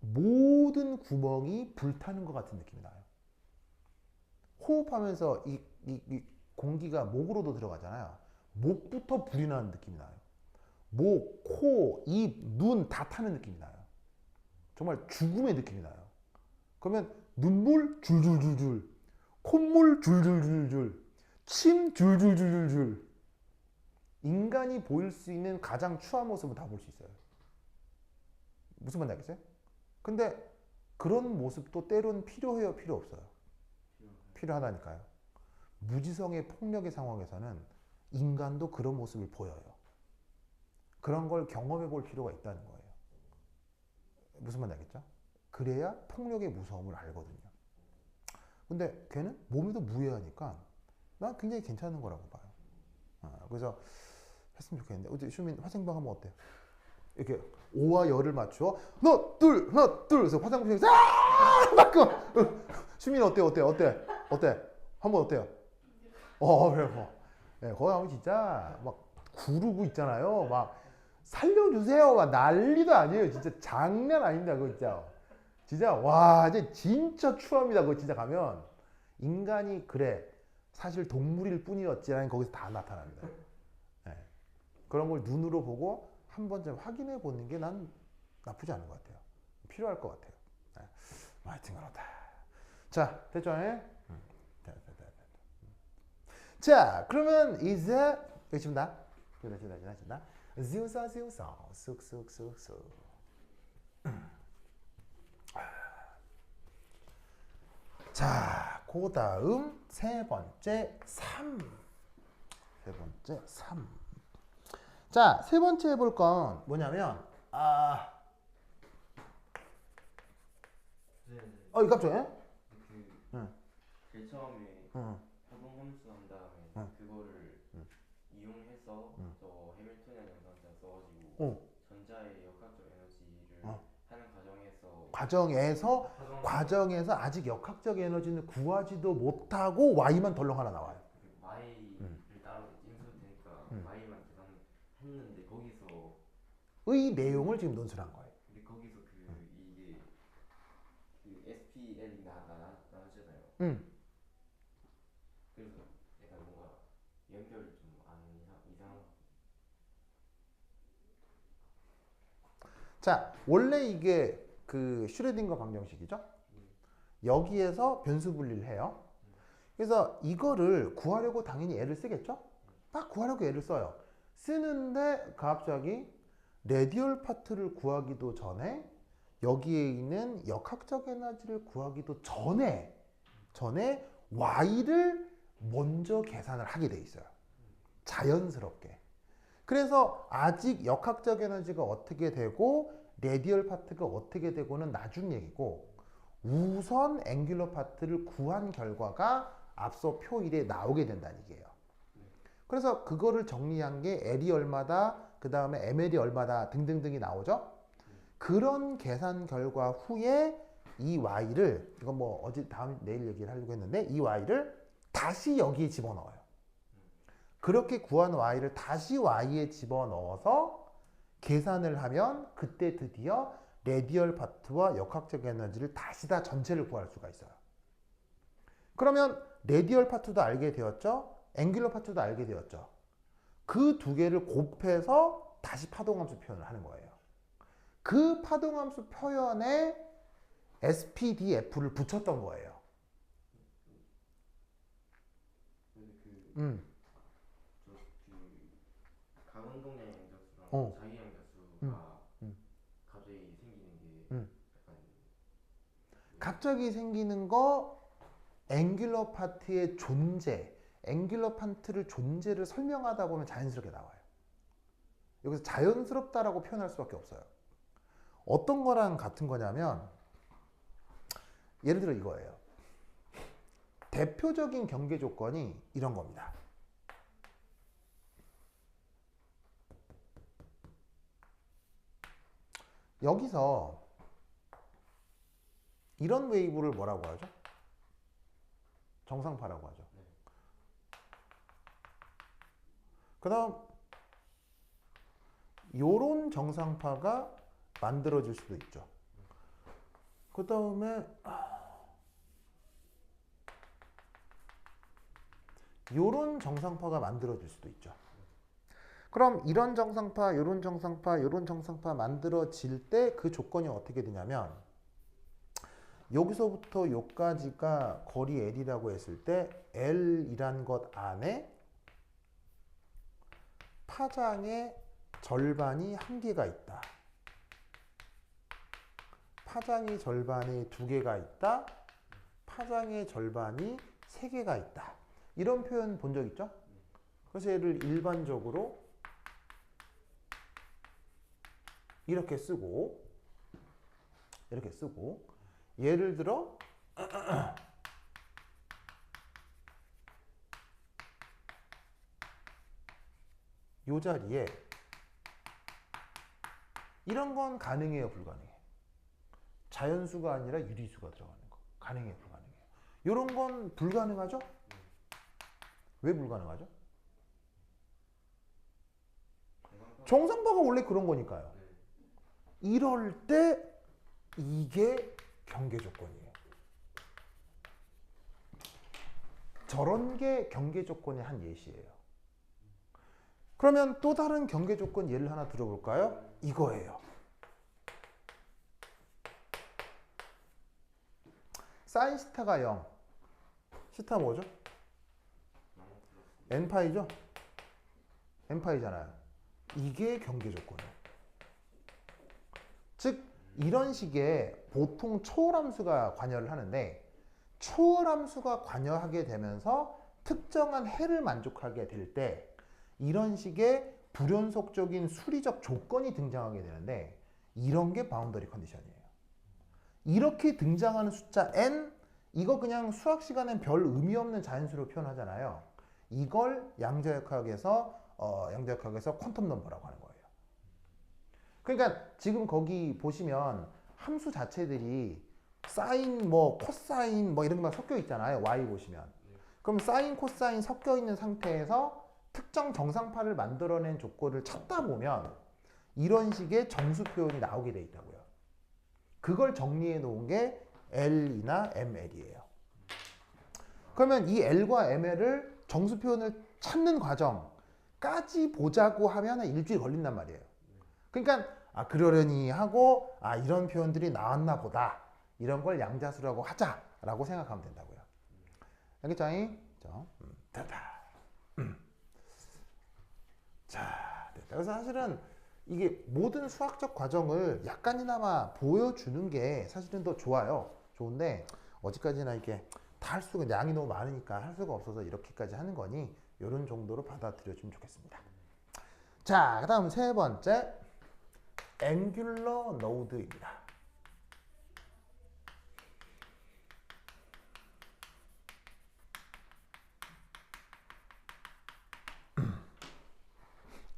모든 구멍이 불타는 것 같은 느낌이 나요. 호흡하면서 이 공기가 목으로도 들어가잖아요. 목부터 불이 나는 느낌이 나요. 목, 코, 입, 눈 다 타는 느낌이 나요. 정말 죽음의 느낌이 나요. 그러면 눈물 줄줄줄줄, 콧물 줄줄줄줄, 침 줄줄줄줄. 인간이 보일 수 있는 가장 추한 모습을 다 볼 수 있어요. 무슨 말인지 알겠어요? 근데 그런 모습도 때론 필요해요, 필요 없어요? 필요하다니까요. 무지성의 폭력의 상황에서는 인간도 그런 모습을 보여요. 그런 걸 경험해 볼 필요가 있다는 거예요. 무슨 말인지 알겠죠? 그래야 폭력의 무서움을 알거든요. 근데 걔는 몸에도 무해하니까 난 굉장히 괜찮은 거라고 봐요. 그래서 했으면 좋겠는데 어제 슈민 화생방 하면 어때? 이렇게 오와 열을 맞춰 하나 둘 그래서 화장실에서 막끔 슈민 어때 한번 어때요? 그래요. 네, 거기 하면 진짜 막 구르고 있잖아요. 막 살려주세요 막 난리도 아니에요. 진짜 장난 아닙니다. 그거 진짜 와 이제 진짜 추합니다. 그거 진짜 가면 인간이 그래 사실 동물일 뿐이었지라는 거기서 다 나타납니다. 네. 그런 걸 눈으로 보고 한 번쯤 확인해 보는 게 난 나쁘지 않은 것 같아요. 필요할 것 같아요. 네. 하여튼 그렇다. 자 됐죠? 자 그러면 이제 여기입니다. 지우사 쑥쑥쑥쑥. 자, 그 다음 세 번째 3. 자, 세 번째 해볼 건 뭐냐면 이거 갑자기? 제일 처음에 자동 함수 한 다음에 그거를 이용해서 저 해밀턴의 연산자 써가지고 전자의 역학적 에너지를 하는 과정에서 아직 역학적 에너지는 구하지도 못하고 Y만 덜렁 하나 나와요. Y를 따로 인수도 되니까 Y만 계산했는데 거기서 의 내용을 지금 논술한 거예요. 근데 거기서 이게 SPL이 나오잖아요. 그래서 약간 뭔가 연결이 좀 안 이상한 것 같아요. 자, 원래 이게 그 슈레딩거 방정식이죠. 여기에서 변수 분리를 해요. 그래서 이거를 구하려고 당연히 애를 쓰겠죠. 딱 구하려고 애를 써요. 쓰는데 갑자기 레디얼 파트를 구하기도 전에 여기에 있는 역학적 에너지를 구하기도 전에 Y를 먼저 계산을 하게 돼 있어요. 자연스럽게. 그래서 아직 역학적 에너지가 어떻게 되고 레디얼 파트가 어떻게 되고는 나중 얘기고 우선 앵귤러 파트를 구한 결과가 앞서 표 1에 나오게 된다는 얘기예요. 그래서 그거를 정리한 게 L이 얼마다 그 다음에 ML이 얼마다 등등등이 나오죠. 그런 계산 결과 후에 이 Y를 이건 뭐 내일 얘기를 하려고 했는데 이 Y를 다시 여기에 집어넣어요. 그렇게 구한 Y를 다시 Y에 집어넣어서 계산을 하면 그때 드디어 레디얼 파트와 역학적 에너지를 다시 다 전체를 구할 수가 있어요. 그러면 레디얼 파트도 알게 되었죠. 앵귤러 파트도 알게 되었죠. 그 두 개를 곱해서 다시 파동함수 표현을 하는 거예요. 그 파동함수 표현에 SPDF를 붙였던 거예요. 가운동량 양자수랑 자기 양자수가 갑자기 생기는 게 약간 갑자기 생기는 거 앵귤러 파트의 존재, 앵귤러 파트를 존재를 설명하다 보면 자연스럽게 나와요. 여기서 자연스럽다라고 표현할 수밖에 없어요. 어떤 거랑 같은 거냐면 예를 들어 이거예요. 대표적인 경계 조건이 이런 겁니다. 여기서 이런 웨이브를 뭐라고 하죠? 정상파라고 하죠. 그 다음 요런 정상파가 만들어질 수도 있죠. 그 다음에 요런 정상파가 만들어질 수도 있죠. 그럼 이런 정상파, 요런 정상파, 요런 정상파 만들어질 때 그 조건이 어떻게 되냐면 여기서부터 여기까지가 거리 L이라고 했을 때 L이란 것 안에 파장의 절반이 한 개가 있다. 파장의 절반이 두 개가 있다. 파장의 절반이 세 개가 있다. 이런 표현 본 적 있죠? 그래서 얘를 일반적으로 이렇게 쓰고 예를 들어 이 자리에 이런 건 가능해요, 불가능해요? 자연수가 아니라 유리수가 들어가는 거. 가능해요, 불가능해요? 이런 건 불가능하죠? 왜 불가능하죠? 정상파가 원래 그런 거니까요. 이럴 때 이게 경계 조건이에요. 저런 게 경계 조건의 한 예시예요. 그러면 또 다른 경계 조건 예를 하나 들어볼까요? 이거예요. 사인 시타가 0. 시타 뭐죠? n파이죠? n파이잖아요. 이게 경계 조건이에요. 즉 이런 식의 보통 초월함수가 관여를 하는데 초월함수가 관여하게 되면서 특정한 해를 만족하게 될 때 이런 식의 불연속적인 수리적 조건이 등장하게 되는데 이런 게 바운더리 컨디션이에요. 이렇게 등장하는 숫자 n 이거 그냥 수학 시간엔 별 의미 없는 자연수로 표현하잖아요. 이걸 양자역학에서 퀀텀 넘버라고 하는 거예요. 그러니까 지금 거기 보시면 함수 자체들이 사인 코사인 이런 게 막 섞여 있잖아요. y 보시면. 그럼 사인 코사인 섞여 있는 상태에서 특정 정상파를 만들어낸 조건을 찾다 보면 이런 식의 정수 표현이 나오게 돼 있다고요. 그걸 정리해 놓은 게 L이나 ML이에요. 그러면 이 L과 ML을 정수 표현을 찾는 과정까지 보자고 하면 한 일주일 걸린단 말이에요. 그러니까 그러려니 하고 이런 표현들이 나왔나 보다. 이런 걸 양자수라고 하자라고 생각하면 된다고요. 알겠죠? 됐다. 자, 됐다. 그래서 사실은 이게 모든 수학적 과정을 약간이나마 보여주는 게 사실은 더 좋아요. 좋은데 어디까지나 이렇게 다 할 수가 양이 너무 많으니까 할 수가 없어서 이렇게까지 하는 거니 이런 정도로 받아들여주면 좋겠습니다. 자, 그 다음 세 번째 앵귤러 노드입니다.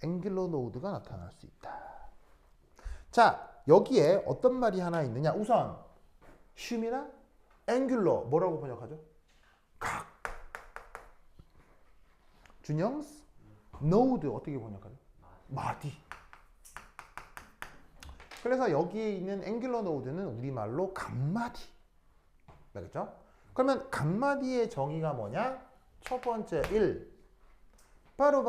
앵귤러 노드가 나타날 수 있다. 자, 여기에 어떤 말이 하나 있느냐? 우선 쉼이나 앵귤러 뭐라고 번역하죠? 각. 준영스 노드 어떻게 번역하죠? 마디. 그래서 여기에 있는 앵귤러 노드는 우리말로 각마디. 알겠죠? 그러면 각마디의 정의가 뭐냐? 첫 번째 1. 바로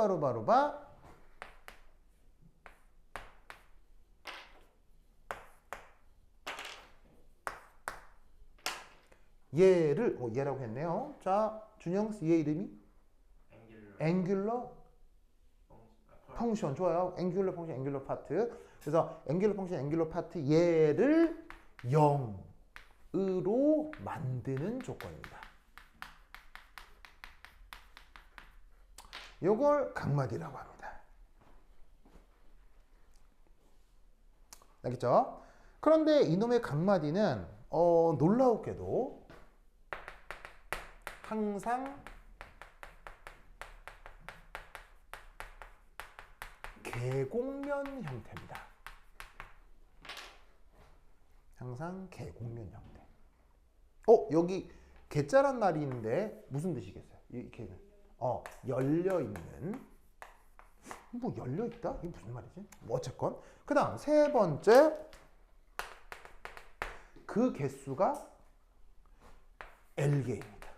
얘라고 했네요. 자, 준영스 얘 이름이 앵귤러 펑션. 좋아요. 앵귤러 펑션, 앵귤러 파트. 그래서 앵귤러 펑션, 앵귤러 파트 얘를 0으로 만드는 조건입니다. 이걸 각마디라고 합니다. 알겠죠? 그런데 이놈의 강마디는 놀라웠게도 항상 계곡면 형태입니다. 항상 계곡면 형태. 여기 개자란 말이 있는데 무슨 뜻이겠어요? 이렇게는 열려 있는. 뭐 열려 있다? 이게 무슨 말이지? 뭐 어쨌건 그다음 세 번째 그 개수가 L개입니다.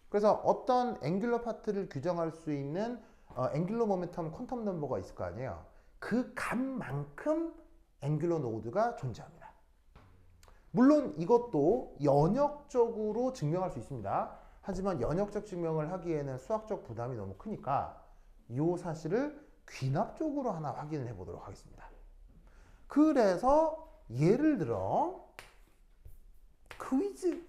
그래서 어떤 앵귤러 파트를 규정할 수 있는 앵귤러 모멘텀 퀀텀 넘버가 있을 거 아니에요. 그 값만큼 앵귤러 노드가 존재합니다. 물론 이것도 연역적으로 증명할 수 있습니다. 하지만 연역적 증명을 하기에는 수학적 부담이 너무 크니까 이 사실을 귀납적으로 하나 확인을 해보도록 하겠습니다. 그래서 예를 들어 퀴즈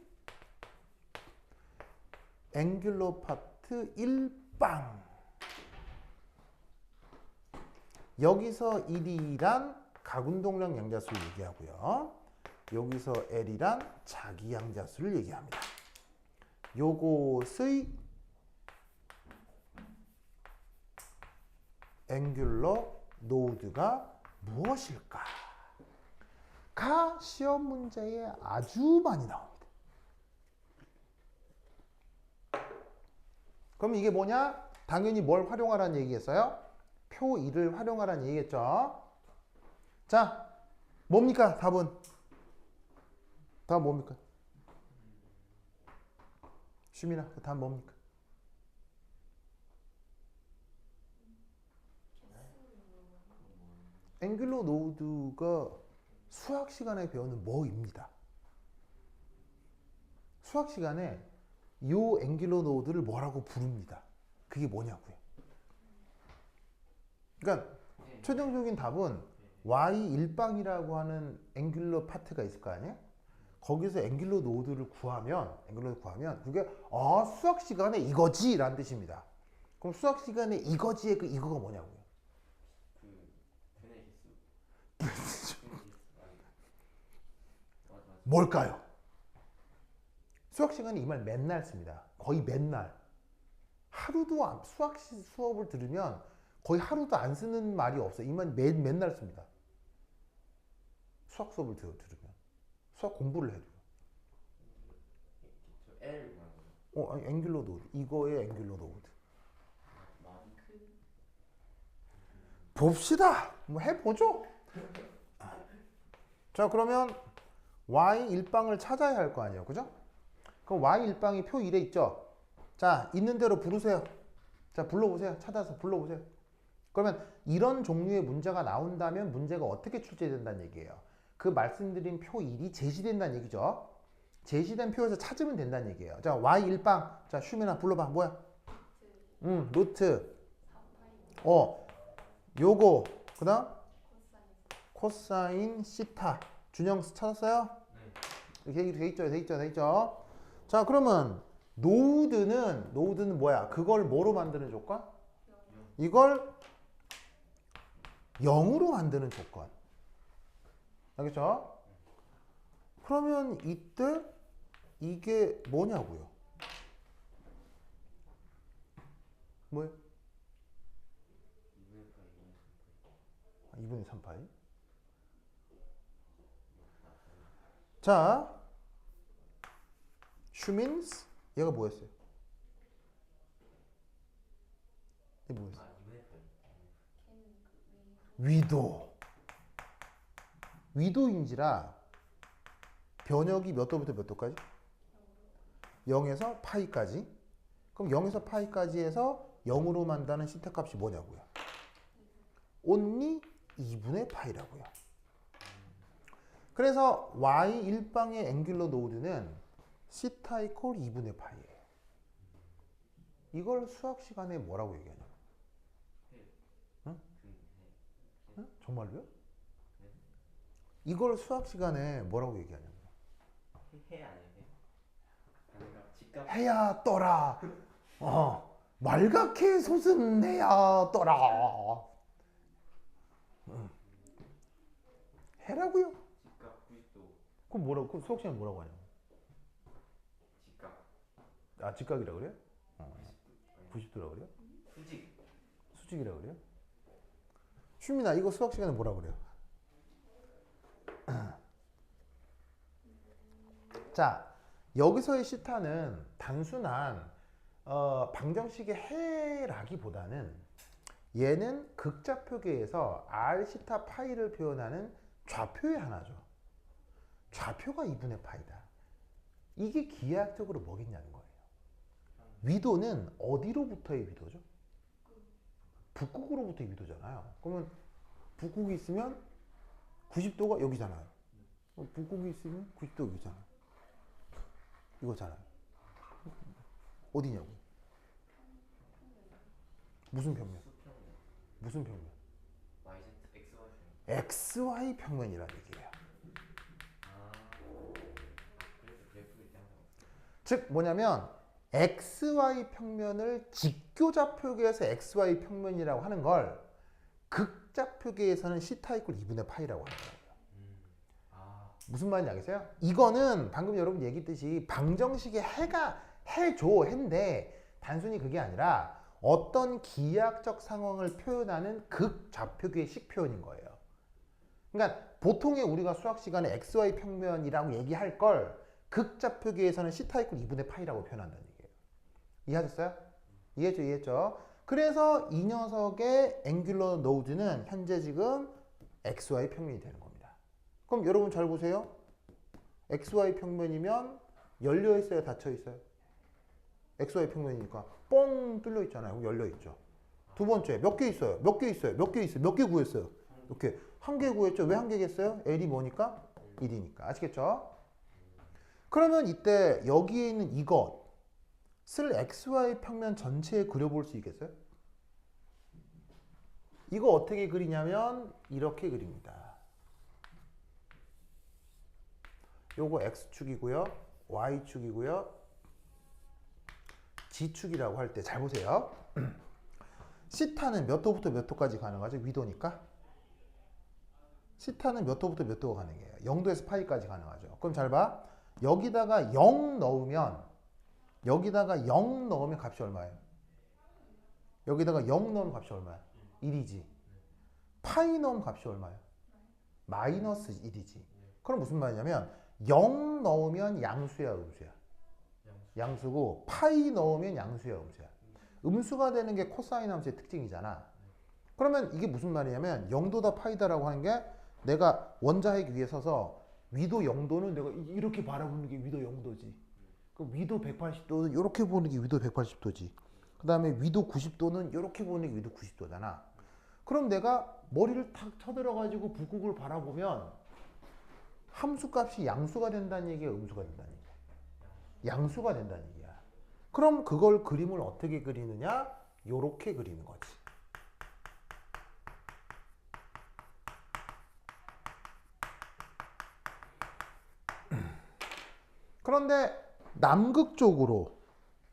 앵귤러 파트 1빵 여기서 1이란 각운동량 양자수를 얘기하고요. 여기서 L이란 자기 양자수를 얘기합니다. 요것의 앵귤러 노드가 무엇일까? 가 시험 문제에 아주 많이 나옵니다. 그럼 이게 뭐냐? 당연히 뭘 활용하라는 얘기겠어요? 표 2를 활용하라는 얘기겠죠? 자, 뭡니까? 답은? 답은 뭡니까? 슈민아, 그 답은 뭡니까? 앵귤러 노드가 수학 시간에 배우는 뭐입니다. 수학 시간에 이 앵귤러 노드를 뭐라고 부릅니다. 그게 뭐냐고요. 그러니까 최종적인 답은 y1방이라고 하는 앵귤러 파트가 있을 거 아니에요? 거기서 앵귤러 노드를 구하면 그게 수학 시간에 이거지 라는 뜻입니다. 그럼 수학 시간에 이거지의 그 이거가 뭐냐고요. 뭘까요? 수학 시간에 이 말 맨날 씁니다. 거의 맨날. 하루도 수업을 들으면 거의 하루도 안 쓰는 말이 없어요. 이 말 맨날 씁니다. 수학 수업을 들으면. 수학 공부를 해도. L 말고. 아니, 앵귤러 노드. 이거의 앵귤러 노드. 봅시다. 뭐 해보죠. 자, 그러면 y1방을 찾아야 할 거 아니에요. 그죠? 그럼 y1방이 표 1에 있죠? 자, 있는 대로 부르세요. 자, 불러보세요. 찾아서 불러보세요. 그러면 이런 종류의 문제가 나온다면 문제가 어떻게 출제된다는 얘기예요. 그 말씀드린 표 1이 제시된다는 얘기죠. 제시된 표에서 찾으면 된다는 얘기예요. 자, y1방. 자, 슈민아 불러봐. 뭐야? 루트. 요거. 그 다음? 코사인 시타. 준영 찾았어요? 네. 이렇게 돼 있죠. 자, 그러면 노드는 뭐야? 그걸 뭐로 만드는 조건? 이걸 0으로 만드는 조건. 알겠죠? 그러면 이때 이게 뭐냐고요? 뭐예요? 2분의 3파이. 자, 슈민스 얘가 뭐였어요? 얘 뭐였어요? 위도인지라 변역이 몇 도부터 몇 도까지? 0에서 파이까지. 그럼 0에서 파이까지 해서 0으로 만드는 시타 값이 뭐냐고요? only 2분의 파이라고요. 그래서 y1방의 앵귤러 노드는 시타 이퀄 2분의 파이예요. 이걸 수학 시간에 뭐라고 얘기하냐? 응? 응? 정말로요? 이걸 수학 시간에 뭐라고 얘기하냐고. 해 아니에요? 직접 해야 떠라. 말갛게 솟은 해야 떠라. 해라고요. 직각 90도. 그럼 뭐라고? 그럼 수학 시간에 뭐라고 하냐고. 직각 아, 직각이라고 그래요? 90도. 90도라고 그래요? 수직. 수직이라고 그래요? 슈민아, 이거 수학 시간에 뭐라고 그래요? 자, 여기서의 시타는 단순한 방정식의 해라기보다는 얘는 극좌표계에서 r 시타 파이를 표현하는 좌표의 하나죠. 좌표가 2분의 파이다. 이게 기하학적으로 뭐겠냐는 거예요. 위도는 어디로부터의 위도죠? 북극으로부터의 위도잖아요. 그러면 북극이 있으면 90도가 여기잖아요. 북극이 있으면 90도 여기잖아요. 이거잖아요. 어디냐고? 무슨 평면? 수평면. 무슨 평면? YZ XY 평면. XY 평면이라는 얘기예요. 그래서 그래프일 때 항상 즉 뭐냐면 XY 평면을 직교좌표계에서 XY 평면이라고 하는 걸 극좌표계에서는 시타 이퀄 2분의 파이라고 하는 거예요. 무슨 말인지 알겠어요? 이거는 방금 여러분 얘기했듯이 방정식의 해인데 단순히 그게 아니라 어떤 기하학적 상황을 표현하는 극좌표계의 식 표현인 거예요. 그러니까 보통의 우리가 수학 시간에 XY 평면이라고 얘기할 걸 극좌표계에서는 시타 이퀄 2분의 파이라고 표현한다는 얘기예요. 이해하셨어요? 이해했죠? 그래서 이 녀석의 앵귤러 노드는 현재 지금 XY 평면이 되는 겁니다. 그럼 여러분 잘 보세요. XY 평면이면 열려 있어요, 닫혀 있어요? XY 평면이니까 뻥 뚫려 있잖아요. 열려 있죠. 두 번째, 몇 개 있어요? 몇 개 구했어요? 이렇게 한 개 구했죠. 왜 한 개겠어요? L이 뭐니까? 1이니까. 아시겠죠? 그러면 이때 여기에 있는 이것을 XY 평면 전체에 그려볼 수 있겠어요? 이거 어떻게 그리냐면 이렇게 그립니다. 요거 X축이고요. Y축이고요. G축이라고 할 때 잘 보세요. 시타는 몇 도부터 몇 도까지 가능하죠? 위도니까. 시타는 몇 도부터 몇 도가 가능해요? 0도에서 파이까지 가능하죠. 그럼 잘 봐. 여기다가 0 넣으면 값이 얼마예요? 여기다가 0 넣으면 값이 얼마야? 1이지. 파이 넣으면 값이 얼마야? 마이너스 1이지. 그럼 무슨 말이냐면 0 넣으면 양수야, 음수야? 양수고 파이 넣으면 양수야, 음수야? 음수가 되는 게 코사인 함수의 특징이잖아. 그러면 이게 무슨 말이냐면 0도다 파이다라고 하는 게 내가 원자핵 위에 서서 위도 0도는 내가 이렇게 바라보는 게 위도 0도지. 그럼 위도 180도는 이렇게 보는 게 위도 180도지. 그 다음에 위도 90도는 이렇게 보는 게 위도 90도잖아. 그럼 내가 머리를 탁 쳐들어가지고 북극을 바라보면 함수값이 양수가 된다는 얘기야, 음수가 된다는 얘기야? 양수가 된다는 얘기야. 그럼 그걸 그림을 어떻게 그리느냐? 요렇게 그리는 거지. 그런데 남극 쪽으로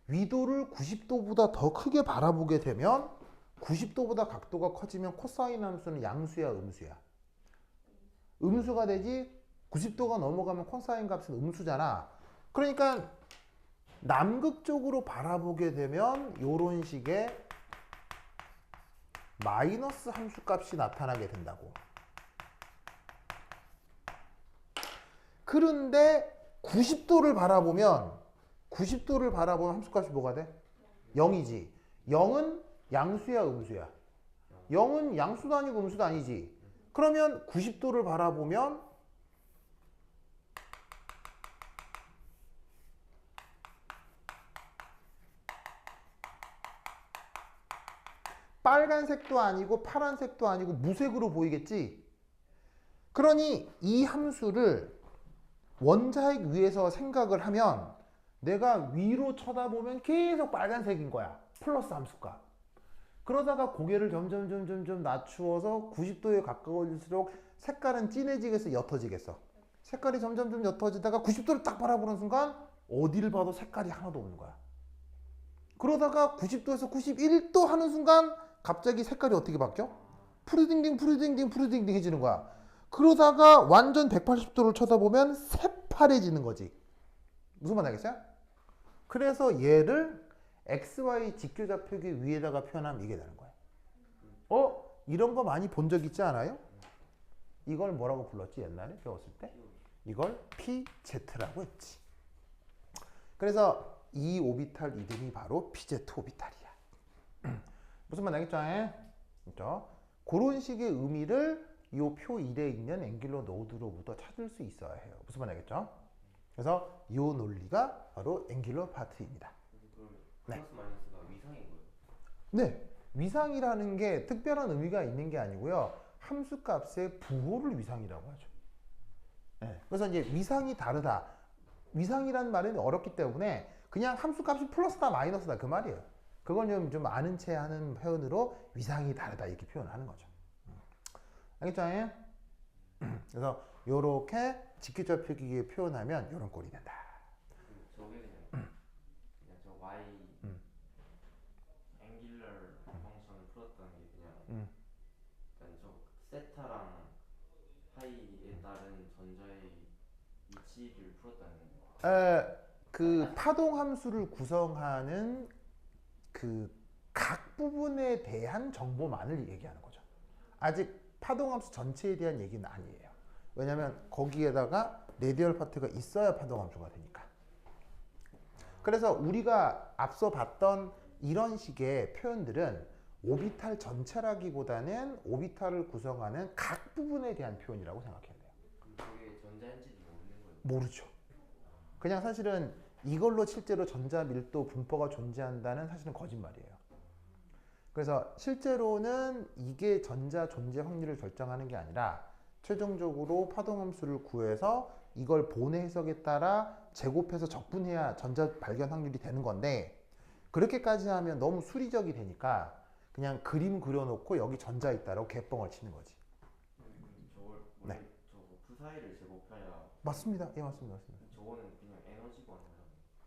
위도를 90도보다 더 크게 바라보게 되면 90도보다 각도가 커지면 코사인 함수는 양수야, 음수야? 음수가 되지. 90도가 넘어가면 코사인 값은 음수잖아. 그러니까 남극 쪽으로 바라보게 되면 이런 식의 마이너스 함수 값이 나타나게 된다고. 그런데 90도를 바라보면 함수 값이 뭐가 돼? 0이지. 0은 양수야, 음수야? 0은 양수도 아니고 음수도 아니지. 그러면 90도를 바라보면 빨간색도 아니고 파란색도 아니고 무색으로 보이겠지? 그러니 이 함수를 원자핵 위에서 생각을 하면 내가 위로 쳐다보면 계속 빨간색인 거야. 플러스 함수가. 그러다가 고개를 점점 낮추어서 90도에 가까워질수록 색깔은 진해지겠어, 옅어지겠어? 색깔이 점점 옅어지다가 90도를 딱 바라보는 순간 어디를 봐도 색깔이 하나도 없는 거야. 그러다가 90도에서 91도 하는 순간 갑자기 색깔이 어떻게 바뀌어? 푸르딩딩 해지는 거야. 그러다가 완전 180도를 쳐다보면 새파래지는 거지. 무슨 말 알겠어요? 그래서 얘를 XY 직교좌표기 위에다가 표현하면 이게 되는 거예요. 이런 거 많이 본 적 있지 않아요? 이걸 뭐라고 불렀지 옛날에 배웠을 때? 이걸 PZ라고 했지. 그래서 이 오비탈 이름이 바로 PZ 오비탈이야. 무슨 말 알겠죠? 그렇죠? 그런 식의 의미를 이 표 1에 있는 앵귤러 노드로부터 찾을 수 있어야 해요. 무슨 말 알겠죠? 그래서 이 논리가 바로 앵귤러 파트입니다. 그럼 네. 플러스 마이너스가 위상인 거예요? 네, 위상이라는 게 특별한 의미가 있는 게 아니고요. 함수 값의 부호를 위상이라고 하죠. 네, 그래서 이제 위상이 다르다. 위상이라는 말은 어렵기 때문에 그냥 함수 값이 플러스다 마이너스다 그 말이에요. 그걸 좀 아는 채 하는 표현으로 위상이 다르다 이렇게 표현하는 거죠. 알겠죠? 그래서 요렇게 직교좌표기에 표현하면 요런 꼴이 된다. 저게 그냥 저 y 앵귤러 펑션 풀었던 게 그냥 일단 저 세타랑 파이에 따른 전자의 위치를 풀었다는 건가요? 그 파동 함수를 구성하는 그 각 부분에 대한 정보만을 얘기하는 거죠. 아직 파동 함수 전체에 대한 얘기는 아니에요. 왜냐하면 거기에다가 레디얼 파트가 있어야 파동 함수가 되니까. 그래서 우리가 앞서 봤던 이런 식의 표현들은 오비탈 전체라기보다는 오비탈을 구성하는 각 부분에 대한 표현이라고 생각해야 돼요. 그럼 저게 전자인지는 모르는 거예요? 모르죠. 그냥 사실은 이걸로 실제로 전자 밀도 분포가 존재한다는 사실은 거짓말이에요. 그래서 실제로는 이게 전자 존재 확률을 결정하는 게 아니라 최종적으로 파동함수를 구해서 이걸 본의 해석에 따라 제곱해서 적분해야 전자 발견 확률이 되는 건데 그렇게까지 하면 너무 수리적이 되니까 그냥 그림 그려놓고 여기 전자 있다라고 개뻥을 치는 거지. 저걸 원래 저거 푸사이를 제곱해야 맞습니다. 예, 맞습니다. 저거는 그냥 에너지 구하는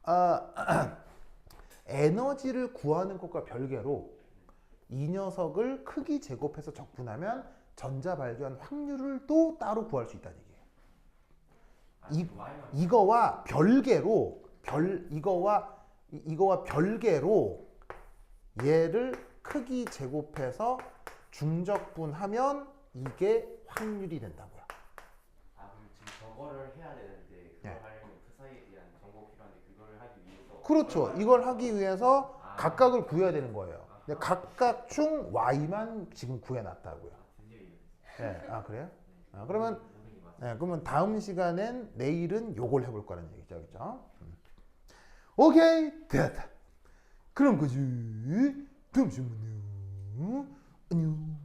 거잖아요. 에너지를 구하는 것과 별개로 이 녀석을 크기 제곱해서 적분하면 전자 발견 확률을 또 따로 구할 수 있다는 얘기예요. 이거와 별개로 이거와 별개로 얘를 크기 제곱해서 중적분하면 이게 확률이 된다고요. 그럼 지금 저거를 해야 되는데 그걸 네. 하려면 푸사이에 대한 정보 필요한데 그걸 하기 위해서 그렇죠. 이걸 하기 위해서 각각을 구해야 되는 거예요. 근데 각각 중 y만 지금 구해놨다고요. 네. 그래요? 그러면 다음 시간엔 내일은 요걸 해볼 거라는 얘기죠, 그렇죠? 오케이, 됐다. 그럼 그지? 다음 시간에 안녕.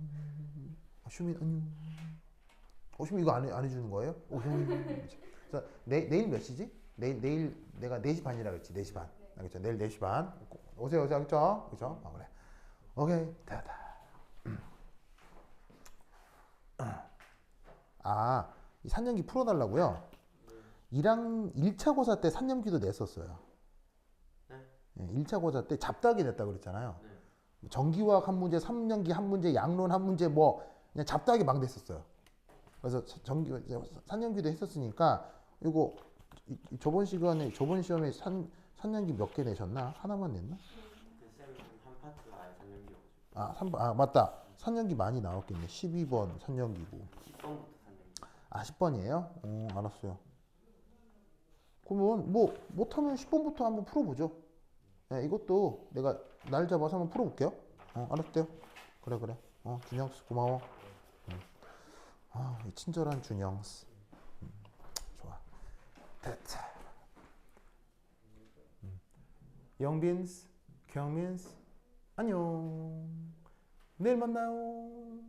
슈민 안녕. 슈민 이거 안 해주는 거예요? 그래서 내일 몇 시지? 내일 내가 4시 반이라고 했지. 4시 반. 알겠죠? 내일 4시 반. 오세요, 알겠죠? 그렇죠? 그래. 오케이, 됐다. 이 산연기 풀어달라고요? 1차 고사 때 산연기도 냈었어요. 네? 1차 고사 때 잡다하게 냈다 그랬잖아요. 전기화학 한 문제, 3년기 한 문제, 양론 한 문제 뭐 그냥 잡다하게 막 냈었어요. 그래서 산연기도 했었으니까 이거 저번 시험에 산연기 몇 개 내셨나? 하나만 냈나? 한 파트가 아예 3년기여가지고. 맞다. 산연기 많이 나왔겠네. 12번 산연기고. 10번부터 3년기. 10번이에요? 알았어요. 그러면 뭐 못하면 10번부터 한번 풀어보죠. 네, 이것도 내가 날 잡아서 한번 풀어볼게요. 알았대요. 그래. 준영스 고마워. 이 친절한 준영스. 좋아. 됐다. 영빈스, 경민스, 안녕. 내일 만나요.